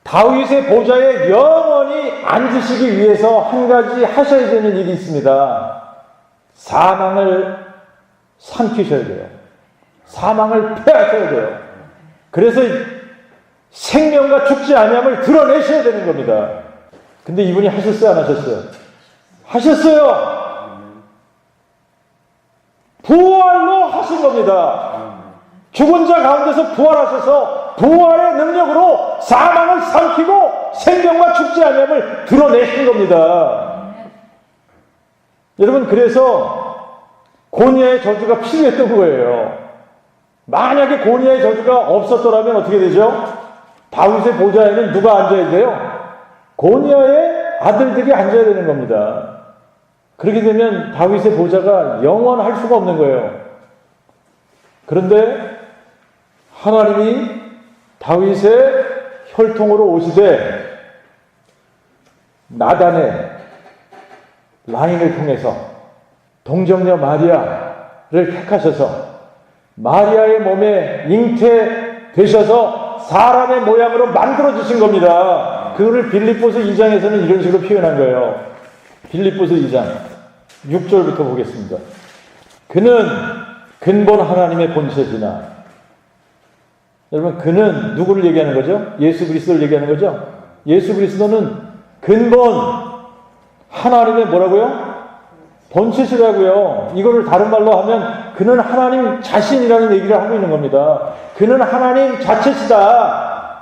다윗의 보좌에 영원히 앉으시기 위해서 한 가지 하셔야 되는 일이 있습니다. 사망을 삼키셔야 돼요. 사망을 패하셔야 돼요. 그래서 생명과 죽지 아니함을 드러내셔야 되는 겁니다. 근데 이분이 하셨어요, 안 하셨어요? 하셨어요. 부활로 하신 겁니다. 죽은 자 가운데서 부활하셔서 부활의 능력으로 사망을 삼키고 생명과 죽지 아니함을 드러내신 겁니다. 여러분, 그래서 고니아의 저주가 필요했던 거예요. 만약에 고니아의 저주가 없었더라면 어떻게 되죠? 다윗의 보좌에는 누가 앉아야 돼요? 고니아의 아들들이 앉아야 되는 겁니다. 그렇게 되면 다윗의 보좌가 영원할 수가 없는 거예요. 그런데 하나님이 다윗의 혈통으로 오시되 나단의 라인을 통해서 동정녀 마리아를 택하셔서 마리아의 몸에 잉태되셔서 사람의 모양으로 만들어주신 겁니다. 그거를 빌립보서 2장에서는 이런 식으로 표현한 거예요. 빌립보서 2장 6절부터 보겠습니다. 그는 근본 하나님의 본체시나 여러분, 그는 누구를 얘기하는 거죠? 예수 그리스도를 얘기하는 거죠? 예수 그리스도는 근본 하나님의 뭐라고요? 본체시라고요. 이거를 다른 말로 하면 그는 하나님 자신이라는 얘기를 하고 있는 겁니다. 그는 하나님 자체시다.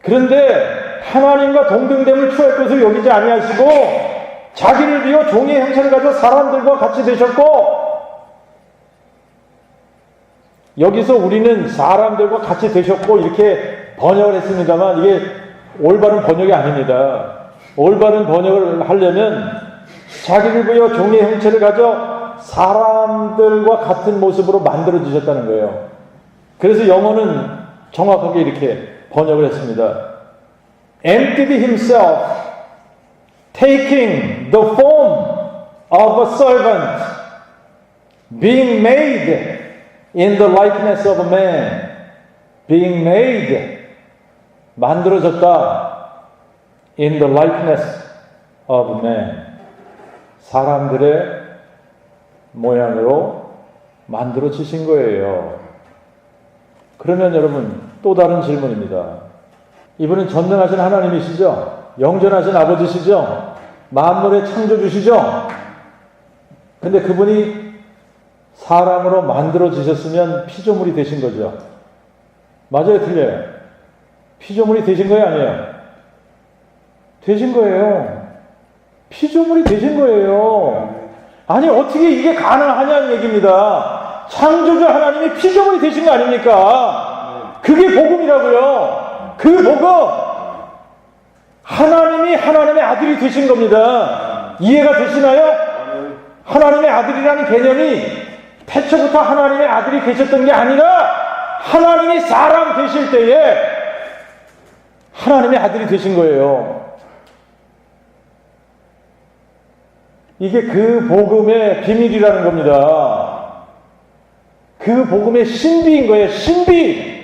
그런데 하나님과 동등됨을 취할 것을 여기지 아니하시고 자기를 비워 종의 형체를 가져 사람들과 같이 되셨고, 여기서 우리는 사람들과 같이 되셨고 이렇게 번역을 했습니다만 이게 올바른 번역이 아닙니다. 올바른 번역을 하려면 자기를 비워 종의 형체를 가져 사람들과 같은 모습으로 만들어주셨다는 거예요. 그래서 영어는 정확하게 이렇게 번역을 했습니다. Emptied himself, taking the form of a servant, being made in the likeness of a man. being made, 만들어졌다. in the likeness of man. 사람들의 모양으로 만들어지신 거예요. 그러면 여러분, 또 다른 질문입니다. 이분은 전능하신 하나님이시죠? 영전하신 아버지시죠? 만물의 창조주시죠? 근데 그분이 사람으로 만들어지셨으면 피조물이 되신 거죠. 맞아요? 틀려요? 피조물이 되신 거예요? 아니에요? 되신 거예요. 피조물이 되신 거예요. 아니, 어떻게 이게 가능하냐는 얘기입니다. 창조주 하나님이 피조물이 되신 거 아닙니까? 그게 복음이라고요. 그 복음, 하나님이 하나님의 아들이 되신 겁니다. 이해가 되시나요? 하나님의 아들이라는 개념이 태초부터 하나님의 아들이 계셨던 게 아니라 하나님이 사람 되실 때에 하나님의 아들이 되신 거예요. 이게 그 복음의 비밀이라는 겁니다. 그 복음의 신비인 거예요. 신비.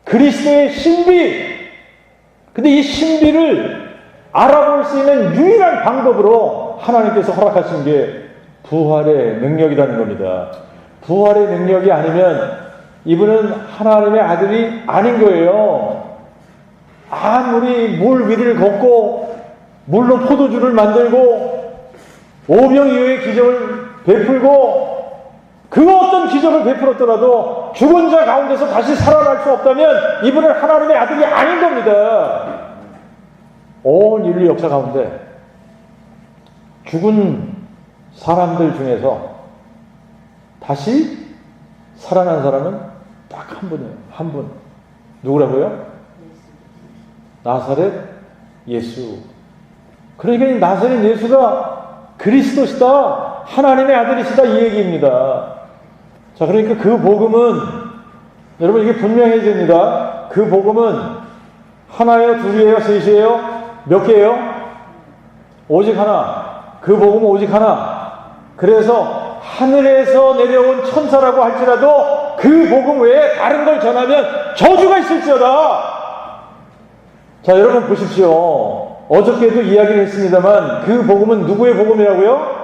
그리스도의 신비. 근데 이 신비를 알아볼 수 있는 유일한 방법으로 하나님께서 허락하신 게 부활의 능력이라는 겁니다. 부활의 능력이 아니면 이분은 하나님의 아들이 아닌 거예요. 아무리 물 위를 걷고 물로 포도주를 만들고 오병이어의 기적을 베풀고 그 어떤 기적을 베풀었더라도 죽은 자 가운데서 다시 살아날 수 없다면 이분은 하나님의 아들이 아닌 겁니다. 온 인류 역사 가운데 죽은 사람들 중에서 다시 살아난 사람은 딱 한 분이에요. 한 분. 누구라고요? 나사렛 예수. 그러니까 이 나사렛 예수가 그리스도시다, 하나님의 아들이시다, 이 얘기입니다. 자, 그러니까 그 복음은, 여러분 이게 분명해야 됩니다. 그 복음은 하나예요, 둘이에요, 셋이에요, 몇 개예요? 오직 하나. 그 복음은 오직 하나. 그래서 하늘에서 내려온 천사라고 할지라도 그 복음 외에 다른 걸 전하면 저주가 있을지어다. 자, 여러분 보십시오. 어저께도 이야기를 했습니다만 그 복음은 누구의 복음이라고요?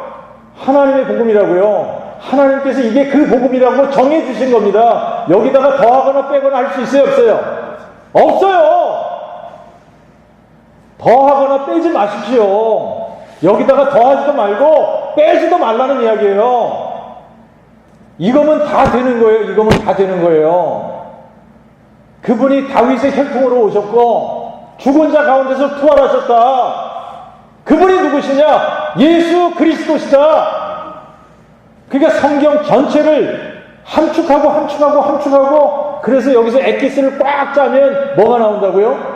하나님의 복음이라고요. 하나님께서 이게 그 복음이라고 정해주신 겁니다. 여기다가 더하거나 빼거나 할 수 있어요? 없어요? 없어요. 더하거나 빼지 마십시오. 여기다가 더하지도 말고 빼지도 말라는 이야기예요. 이거면 다 되는 거예요. 이거면 다 되는 거예요. 그분이 다윗의 혈통으로 오셨고 죽은 자 가운데서 부활하셨다. 그분이 누구시냐? 예수 그리스도시다. 그러니까 성경 전체를 함축하고 그래서 여기서 엑기스를 꽉 짜면 뭐가 나온다고요?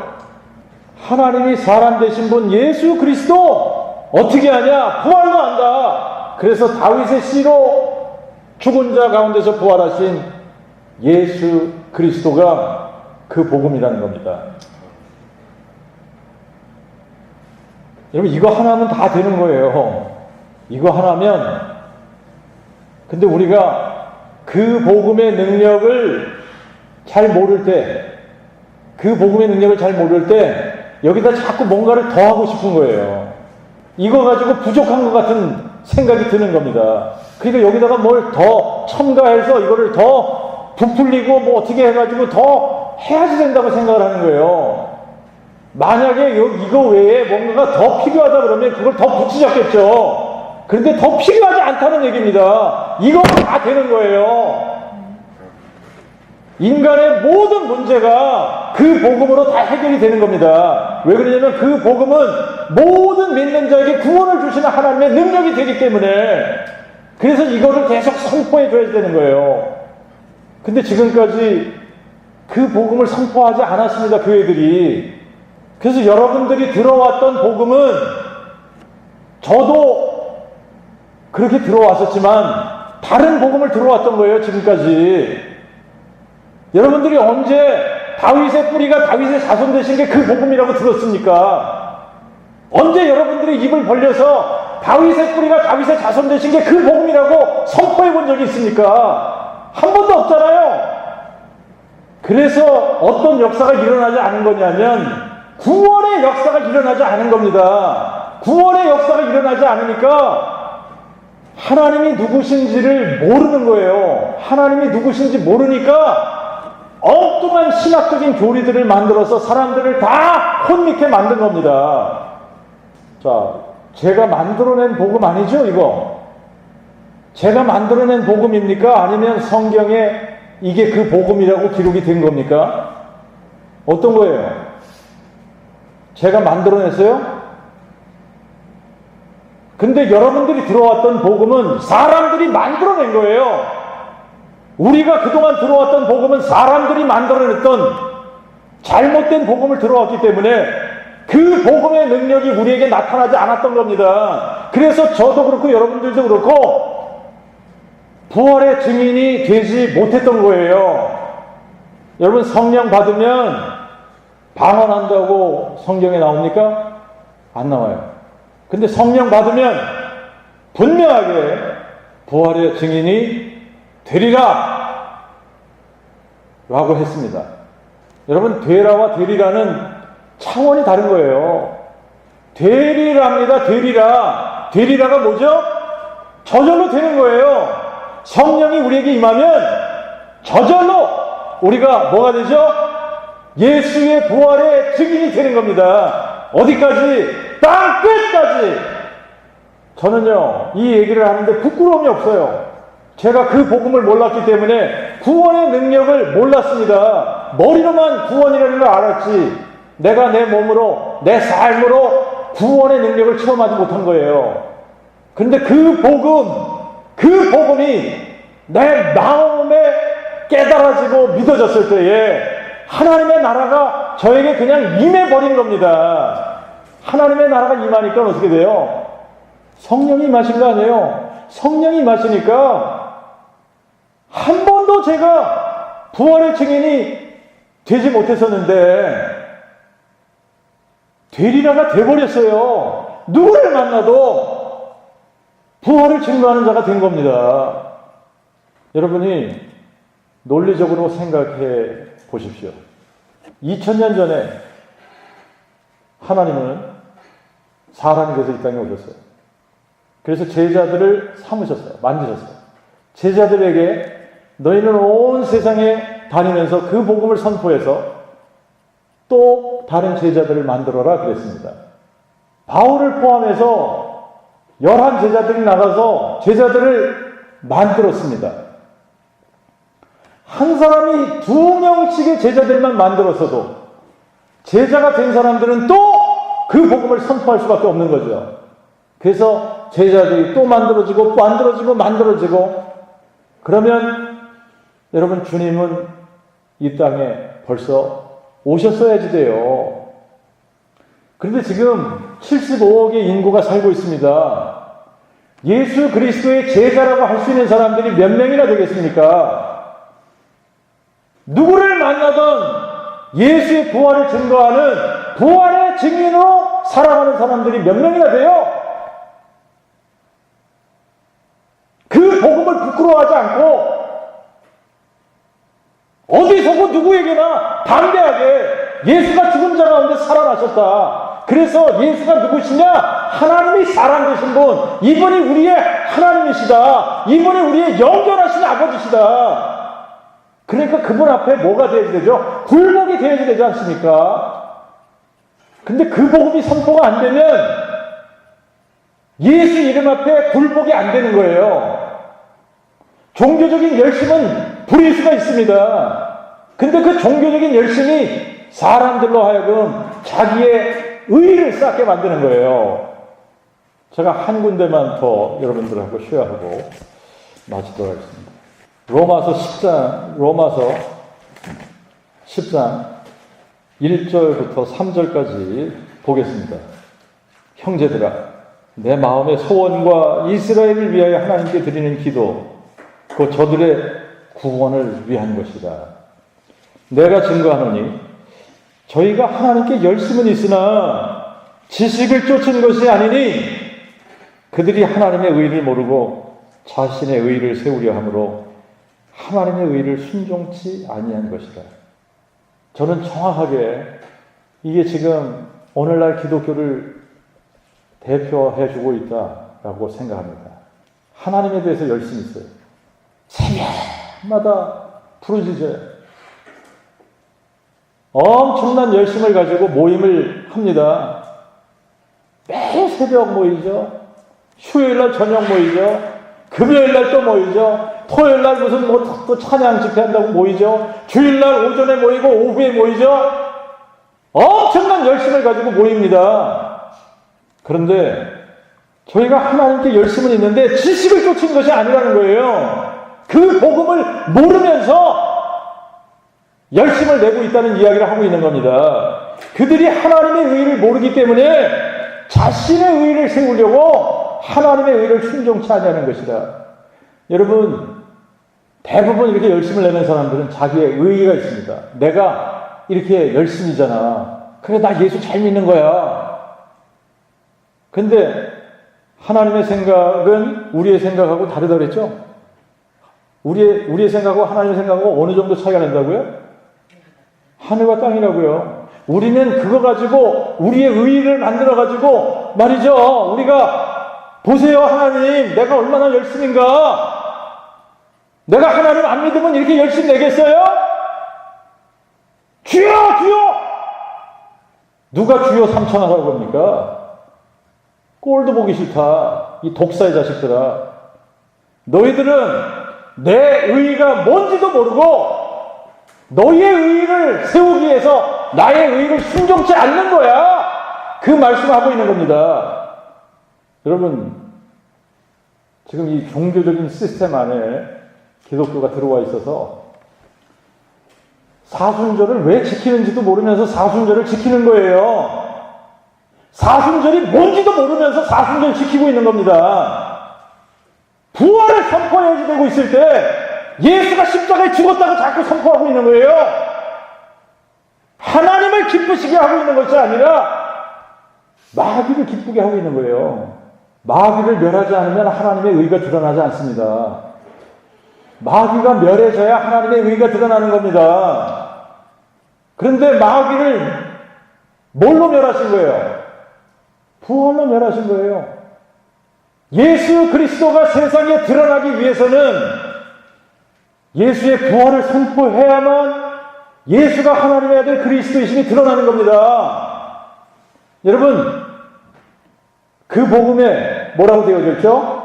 하나님이 사람 되신 분 예수 그리스도. 어떻게 하냐? 부활로 한다. 그래서 다윗의 씨로 죽은 자 가운데서 부활하신 예수 그리스도가 그 복음이라는 겁니다. 여러분 이거 하나면 다 되는 거예요. 이거 하나면. 근데 우리가 그 복음의 능력을 잘 모를 때, 그 복음의 능력을 잘 모를 때 여기다 자꾸 뭔가를 더 하고 싶은 거예요. 이거 가지고 부족한 것 같은 생각이 드는 겁니다. 그러니까 여기다가 뭘 더 첨가해서 이거를 더 부풀리고 뭐 어떻게 해가지고 더 해야지 된다고 생각을 하는 거예요. 만약에 이거 외에 뭔가가 더 필요하다 그러면 그걸 더 붙이셨겠죠. 그런데 더 필요하지 않다는 얘기입니다. 이거 다 되는 거예요. 인간의 모든 문제가 그 복음으로 다 해결이 되는 겁니다. 왜 그러냐면 그 복음은 모든 믿는 자에게 구원을 주시는 하나님의 능력이 되기 때문에, 그래서 이거를 계속 선포해 줘야 되는 거예요. 근데 지금까지 그 복음을 선포하지 않았습니다, 교회들이. 그래서 여러분들이 들어왔던 복음은 저도 그렇게 들어왔었지만 다른 복음을 들어왔던 거예요, 지금까지. 여러분들이 언제 다윗의 뿌리가 다윗의 자손 되신 게 그 복음이라고 들었습니까? 언제 여러분들이 입을 벌려서 다윗의 뿌리가 다윗의 자손 되신 게 그 복음이라고 선포해 본 적이 있습니까? 한 번도 없잖아요. 그래서 어떤 역사가 일어나지 않은 거냐면 구원의 역사가 일어나지 않은 겁니다. 구원의 역사가 일어나지 않으니까 하나님이 누구신지를 모르는 거예요. 하나님이 누구신지 모르니까 엉뚱한 신학적인 교리들을 만들어서 사람들을 다 혼미케 만든 겁니다. 자, 제가 만들어낸 복음 아니죠, 이거? 제가 만들어낸 복음입니까? 아니면 성경에 이게 그 복음이라고 기록이 된 겁니까? 어떤 거예요? 제가 만들어냈어요? 근데 여러분들이 들어왔던 복음은 사람들이 만들어낸 거예요. 우리가 그동안 들어왔던 복음은 사람들이 만들어냈던 잘못된 복음을 들어왔기 때문에 그 복음의 능력이 우리에게 나타나지 않았던 겁니다. 그래서 저도 그렇고 여러분들도 그렇고 부활의 증인이 되지 못했던 거예요. 여러분, 성령 받으면 방언한다고 성경에 나옵니까? 안 나와요. 근데 성령 받으면 분명하게 부활의 증인이 되리라 라고 했습니다. 여러분, 되라와 되리라는 차원이 다른 거예요. 되리랍니다. 되리라. 되리라가 뭐죠? 저절로 되는 거예요. 성령이 우리에게 임하면 저절로 우리가 뭐가 되죠? 예수의 부활의 증인이 되는 겁니다. 어디까지? 땅 끝까지. 저는요, 이 얘기를 하는데 부끄러움이 없어요. 제가 그 복음을 몰랐기 때문에 구원의 능력을 몰랐습니다. 머리로만 구원이라는 걸 알았지 내가 내 몸으로, 내 삶으로 구원의 능력을 체험하지 못한 거예요. 그런데 그 복음이 내 마음에 깨달아지고 믿어졌을 때에 하나님의 나라가 저에게 그냥 임해버린 겁니다. 하나님의 나라가 임하니까 어떻게 돼요? 성령이 임하신 거 아니에요? 성령이 임하시니까 한 번도 제가 부활의 증인이 되지 못했었는데 되리라가 돼버렸어요. 누구를 만나도 부활을 증거하는 자가 된 겁니다. 여러분이 논리적으로 생각해 보십시오. 2000년 전에 하나님은 사람이 돼서 이 땅에 오셨어요. 그래서 제자들을 삼으셨어요. 만드셨어요. 제자들에게 너희는 온 세상에 다니면서 그 복음을 선포해서 또 다른 제자들을 만들어라 그랬습니다. 바울을 포함해서 11제자들이 나가서 제자들을 만들었습니다. 한 사람이 2명씩의 제자들만 만들었어도 제자가 된 사람들은 또 그 복음을 선포할 수밖에 없는 거죠. 그래서 제자들이 또 만들어지고 그러면 여러분, 주님은 이 땅에 벌써 오셨어야지 돼요. 그런데 지금 75억의 인구가 살고 있습니다. 예수 그리스도의 제자라고 할 수 있는 사람들이 몇 명이나 되겠습니까? 누구를 만나든 예수의 부활을 증거하는 부활의 증인으로 살아가는 사람들이 몇 명이나 돼요? 그 복음을 부끄러워하지 않고 어디서고 누구에게나 담대하게 예수가 죽은 자 가운데 살아나셨다. 그래서 예수가 누구시냐? 하나님이 사람 되신 분. 이분이 우리의 하나님이시다. 이분이 우리의 영존하신 아버지시다. 그러니까 그분 앞에 뭐가 되어야 되죠? 굴복이 되어야 되지 않습니까? 근데 그 복음이 선포가 안 되면 예수 이름 앞에 굴복이 안 되는 거예요. 종교적인 열심은 부릴 수가 있습니다. 근데 그 종교적인 열심이 사람들로 하여금 자기의 의의를 쌓게 만드는 거예요. 제가 한 군데만 더 여러분들하고 쉐어하고 마치도록 하겠습니다. 로마서 10장 1절부터 3절까지 보겠습니다. 형제들아, 내 마음의 소원과 이스라엘을 위하여 하나님께 드리는 기도, 곧 저들의 구원을 위한 것이다. 내가 증거하노니 저희가 하나님께 열심은 있으나 지식을 쫓은 것이 아니니 그들이 하나님의 의를 모르고 자신의 의를 세우려 함으로 하나님의 의를 순종치 아니한 것이다. 저는 정확하게 이게 지금 오늘날 기독교를 대표해 주고 있다라고 생각합니다. 하나님에 대해서 열심히 있어요. 새벽마다 부르짖어요. 엄청난 열심을 가지고 모임을 합니다. 매일 새벽 모이죠. 휴일날 저녁 모이죠. 금요일날 또 모이죠. 토요일날 무슨 또 찬양 집회한다고 모이죠. 주일날 오전에 모이고 오후에 모이죠. 엄청난 열심을 가지고 모입니다. 그런데 저희가 하나님께 열심은 있는데 지식을 쫓은 것이 아니라는 거예요. 그 복음을 모르면서 열심을 내고 있다는 이야기를 하고 있는 겁니다. 그들이 하나님의 의를 모르기 때문에 자신의 의를 세우려고 하나님의 의를 순종치 않냐는 것이다. 여러분, 대부분 이렇게 열심을 내는 사람들은 자기의 의의가 있습니다. 내가 이렇게 열심이잖아. 그래, 나 예수 잘 믿는 거야. 근데 하나님의 생각은 우리의 생각하고 다르다 그랬죠? 우리의 생각하고 하나님의 생각하고 어느 정도 차이가 난다고요? 하늘과 땅이라고요. 우리는 그거 가지고 우리의 의의를 만들어 가지고 말이죠. 우리가 보세요, 하나님, 내가 얼마나 열심인가? 내가 하나님 안 믿으면 이렇게 열심히 내겠어요? 주여, 주여! 누가 주여 삼천하라고 합니까? 꼴도 보기 싫다. 이 독사의 자식들아. 너희들은 내 의의가 뭔지도 모르고 너희의 의의를 세우기 위해서 나의 의의를 순종치 않는 거야. 그 말씀을 하고 있는 겁니다. 여러분, 지금 이 종교적인 시스템 안에 기독교가 들어와 있어서 사순절을 왜 지키는지도 모르면서 사순절을 지키는 거예요. 사순절이 뭔지도 모르면서 사순절 지키고 있는 겁니다. 부활을 선포해야지 되고 있을 때 예수가 십자가에 죽었다고 자꾸 선포하고 있는 거예요. 하나님을 기쁘시게 하고 있는 것이 아니라 마귀를 기쁘게 하고 있는 거예요. 마귀를 멸하지 않으면 하나님의 의가 드러나지 않습니다. 마귀가 멸해져야 하나님의 의가 드러나는 겁니다. 그런데 마귀를 뭘로 멸하신 거예요? 부활로 멸하신 거예요. 예수 그리스도가 세상에 드러나기 위해서는 예수의 부활을 선포해야만 예수가 하나님의 아들 그리스도이심이 드러나는 겁니다. 여러분, 그 복음에 뭐라고 되어져 있죠?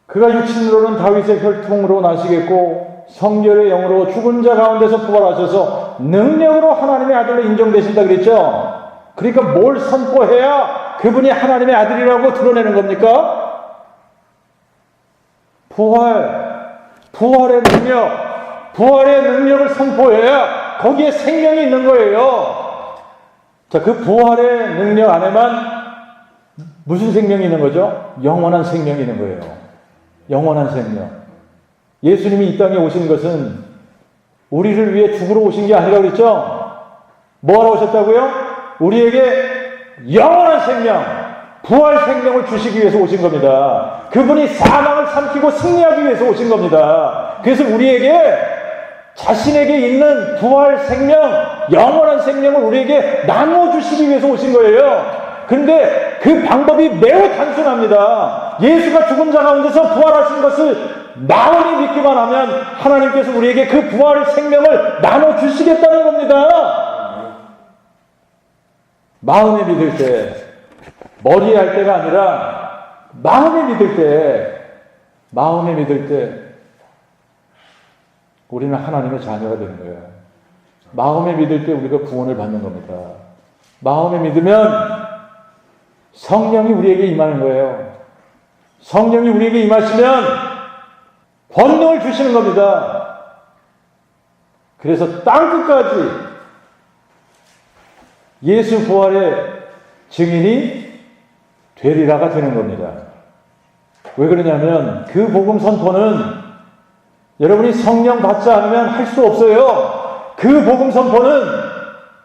그가 육신으로는 다윗의 혈통으로 나시겠고 성결의 영으로 죽은 자 가운데서 부활하셔서 능력으로 하나님의 아들로 인정되신다 그랬죠? 그러니까 뭘 선포해야 그분이 하나님의 아들이라고 드러내는 겁니까? 부활의 능력을 선포해야 거기에 생명이 있는 거예요. 자, 그 부활의 능력 안에만 무슨 생명이 있는 거죠? 영원한 생명이 있는 거예요. 영원한 생명. 예수님이 이 땅에 오신 것은 우리를 위해 죽으러 오신 게 아니라 그랬죠? 뭐하러 오셨다고요? 우리에게 영원한 생명, 부활 생명을 주시기 위해서 오신 겁니다. 그분이 사망을 삼키고 승리하기 위해서 오신 겁니다. 그래서 우리에게 자신에게 있는 부활 생명, 영원한 생명을 우리에게 나누어 주시기 위해서 오신 거예요. 그런데 그 방법이 매우 단순합니다. 예수가 죽은 자 가운데서 부활하신 것을 마음이 믿기만 하면 하나님께서 우리에게 그 부활의 생명을 나눠주시겠다는 겁니다. 마음에 믿을 때, 머리에 할 때가 아니라 마음에 믿을 때 우리는 하나님의 자녀가 되는 거예요. 마음에 믿을 때 우리가 구원을 받는 겁니다. 마음에 믿으면 성령이 우리에게 임하는 거예요. 성령이 우리에게 임하시면 권능을 주시는 겁니다. 그래서 땅끝까지 예수 부활의 증인이 되리라가 되는 겁니다. 왜 그러냐면 그 복음 선포는 여러분이 성령 받지 않으면 할 수 없어요. 그 복음 선포는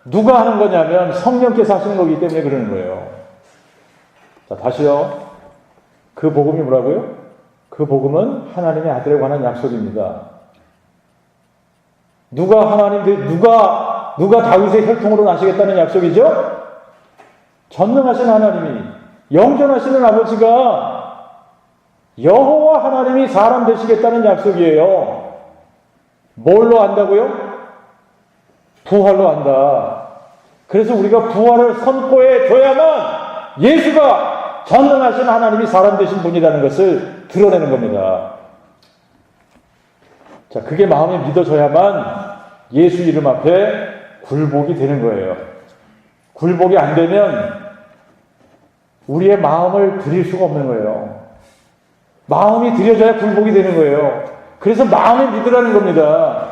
누가 하는 거냐면 성령께서 하시는 거기 때문에 그러는 거예요. 자, 다시요. 그 복음이 뭐라고요? 그 복음은 하나님의 아들에 관한 약속입니다. 누가 다윗의 혈통으로 나시겠다는 약속이죠? 전능하신 하나님이, 영존하시는 아버지가 여호와 하나님이 사람 되시겠다는 약속이에요. 뭘로 안다고요? 부활로 안다. 그래서 우리가 부활을 선포해 줘야만 예수가 전능하신 하나님이 사람 되신 분이라는 것을 드러내는 겁니다. 자, 그게 마음에 믿어져야만 예수 이름 앞에 굴복이 되는 거예요. 굴복이 안 되면 우리의 마음을 드릴 수가 없는 거예요. 마음이 드려져야 굴복이 되는 거예요. 그래서 마음에 믿으라는 겁니다.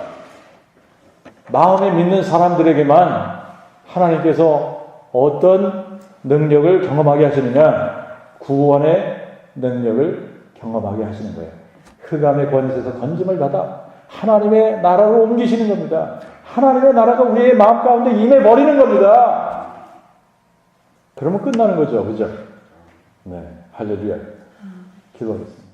마음에 믿는 사람들에게만 하나님께서 어떤 능력을 경험하게 하시느냐? 구원의 능력을 경험하게 하시는 거예요. 흑암의 권세에서 건짐을 받아 하나님의 나라로 옮기시는 겁니다. 하나님의 나라가 우리의 마음 가운데 임해버리는 겁니다. 그러면 끝나는 거죠. 그죠? 네. 할렐루야. 기도하겠습니다.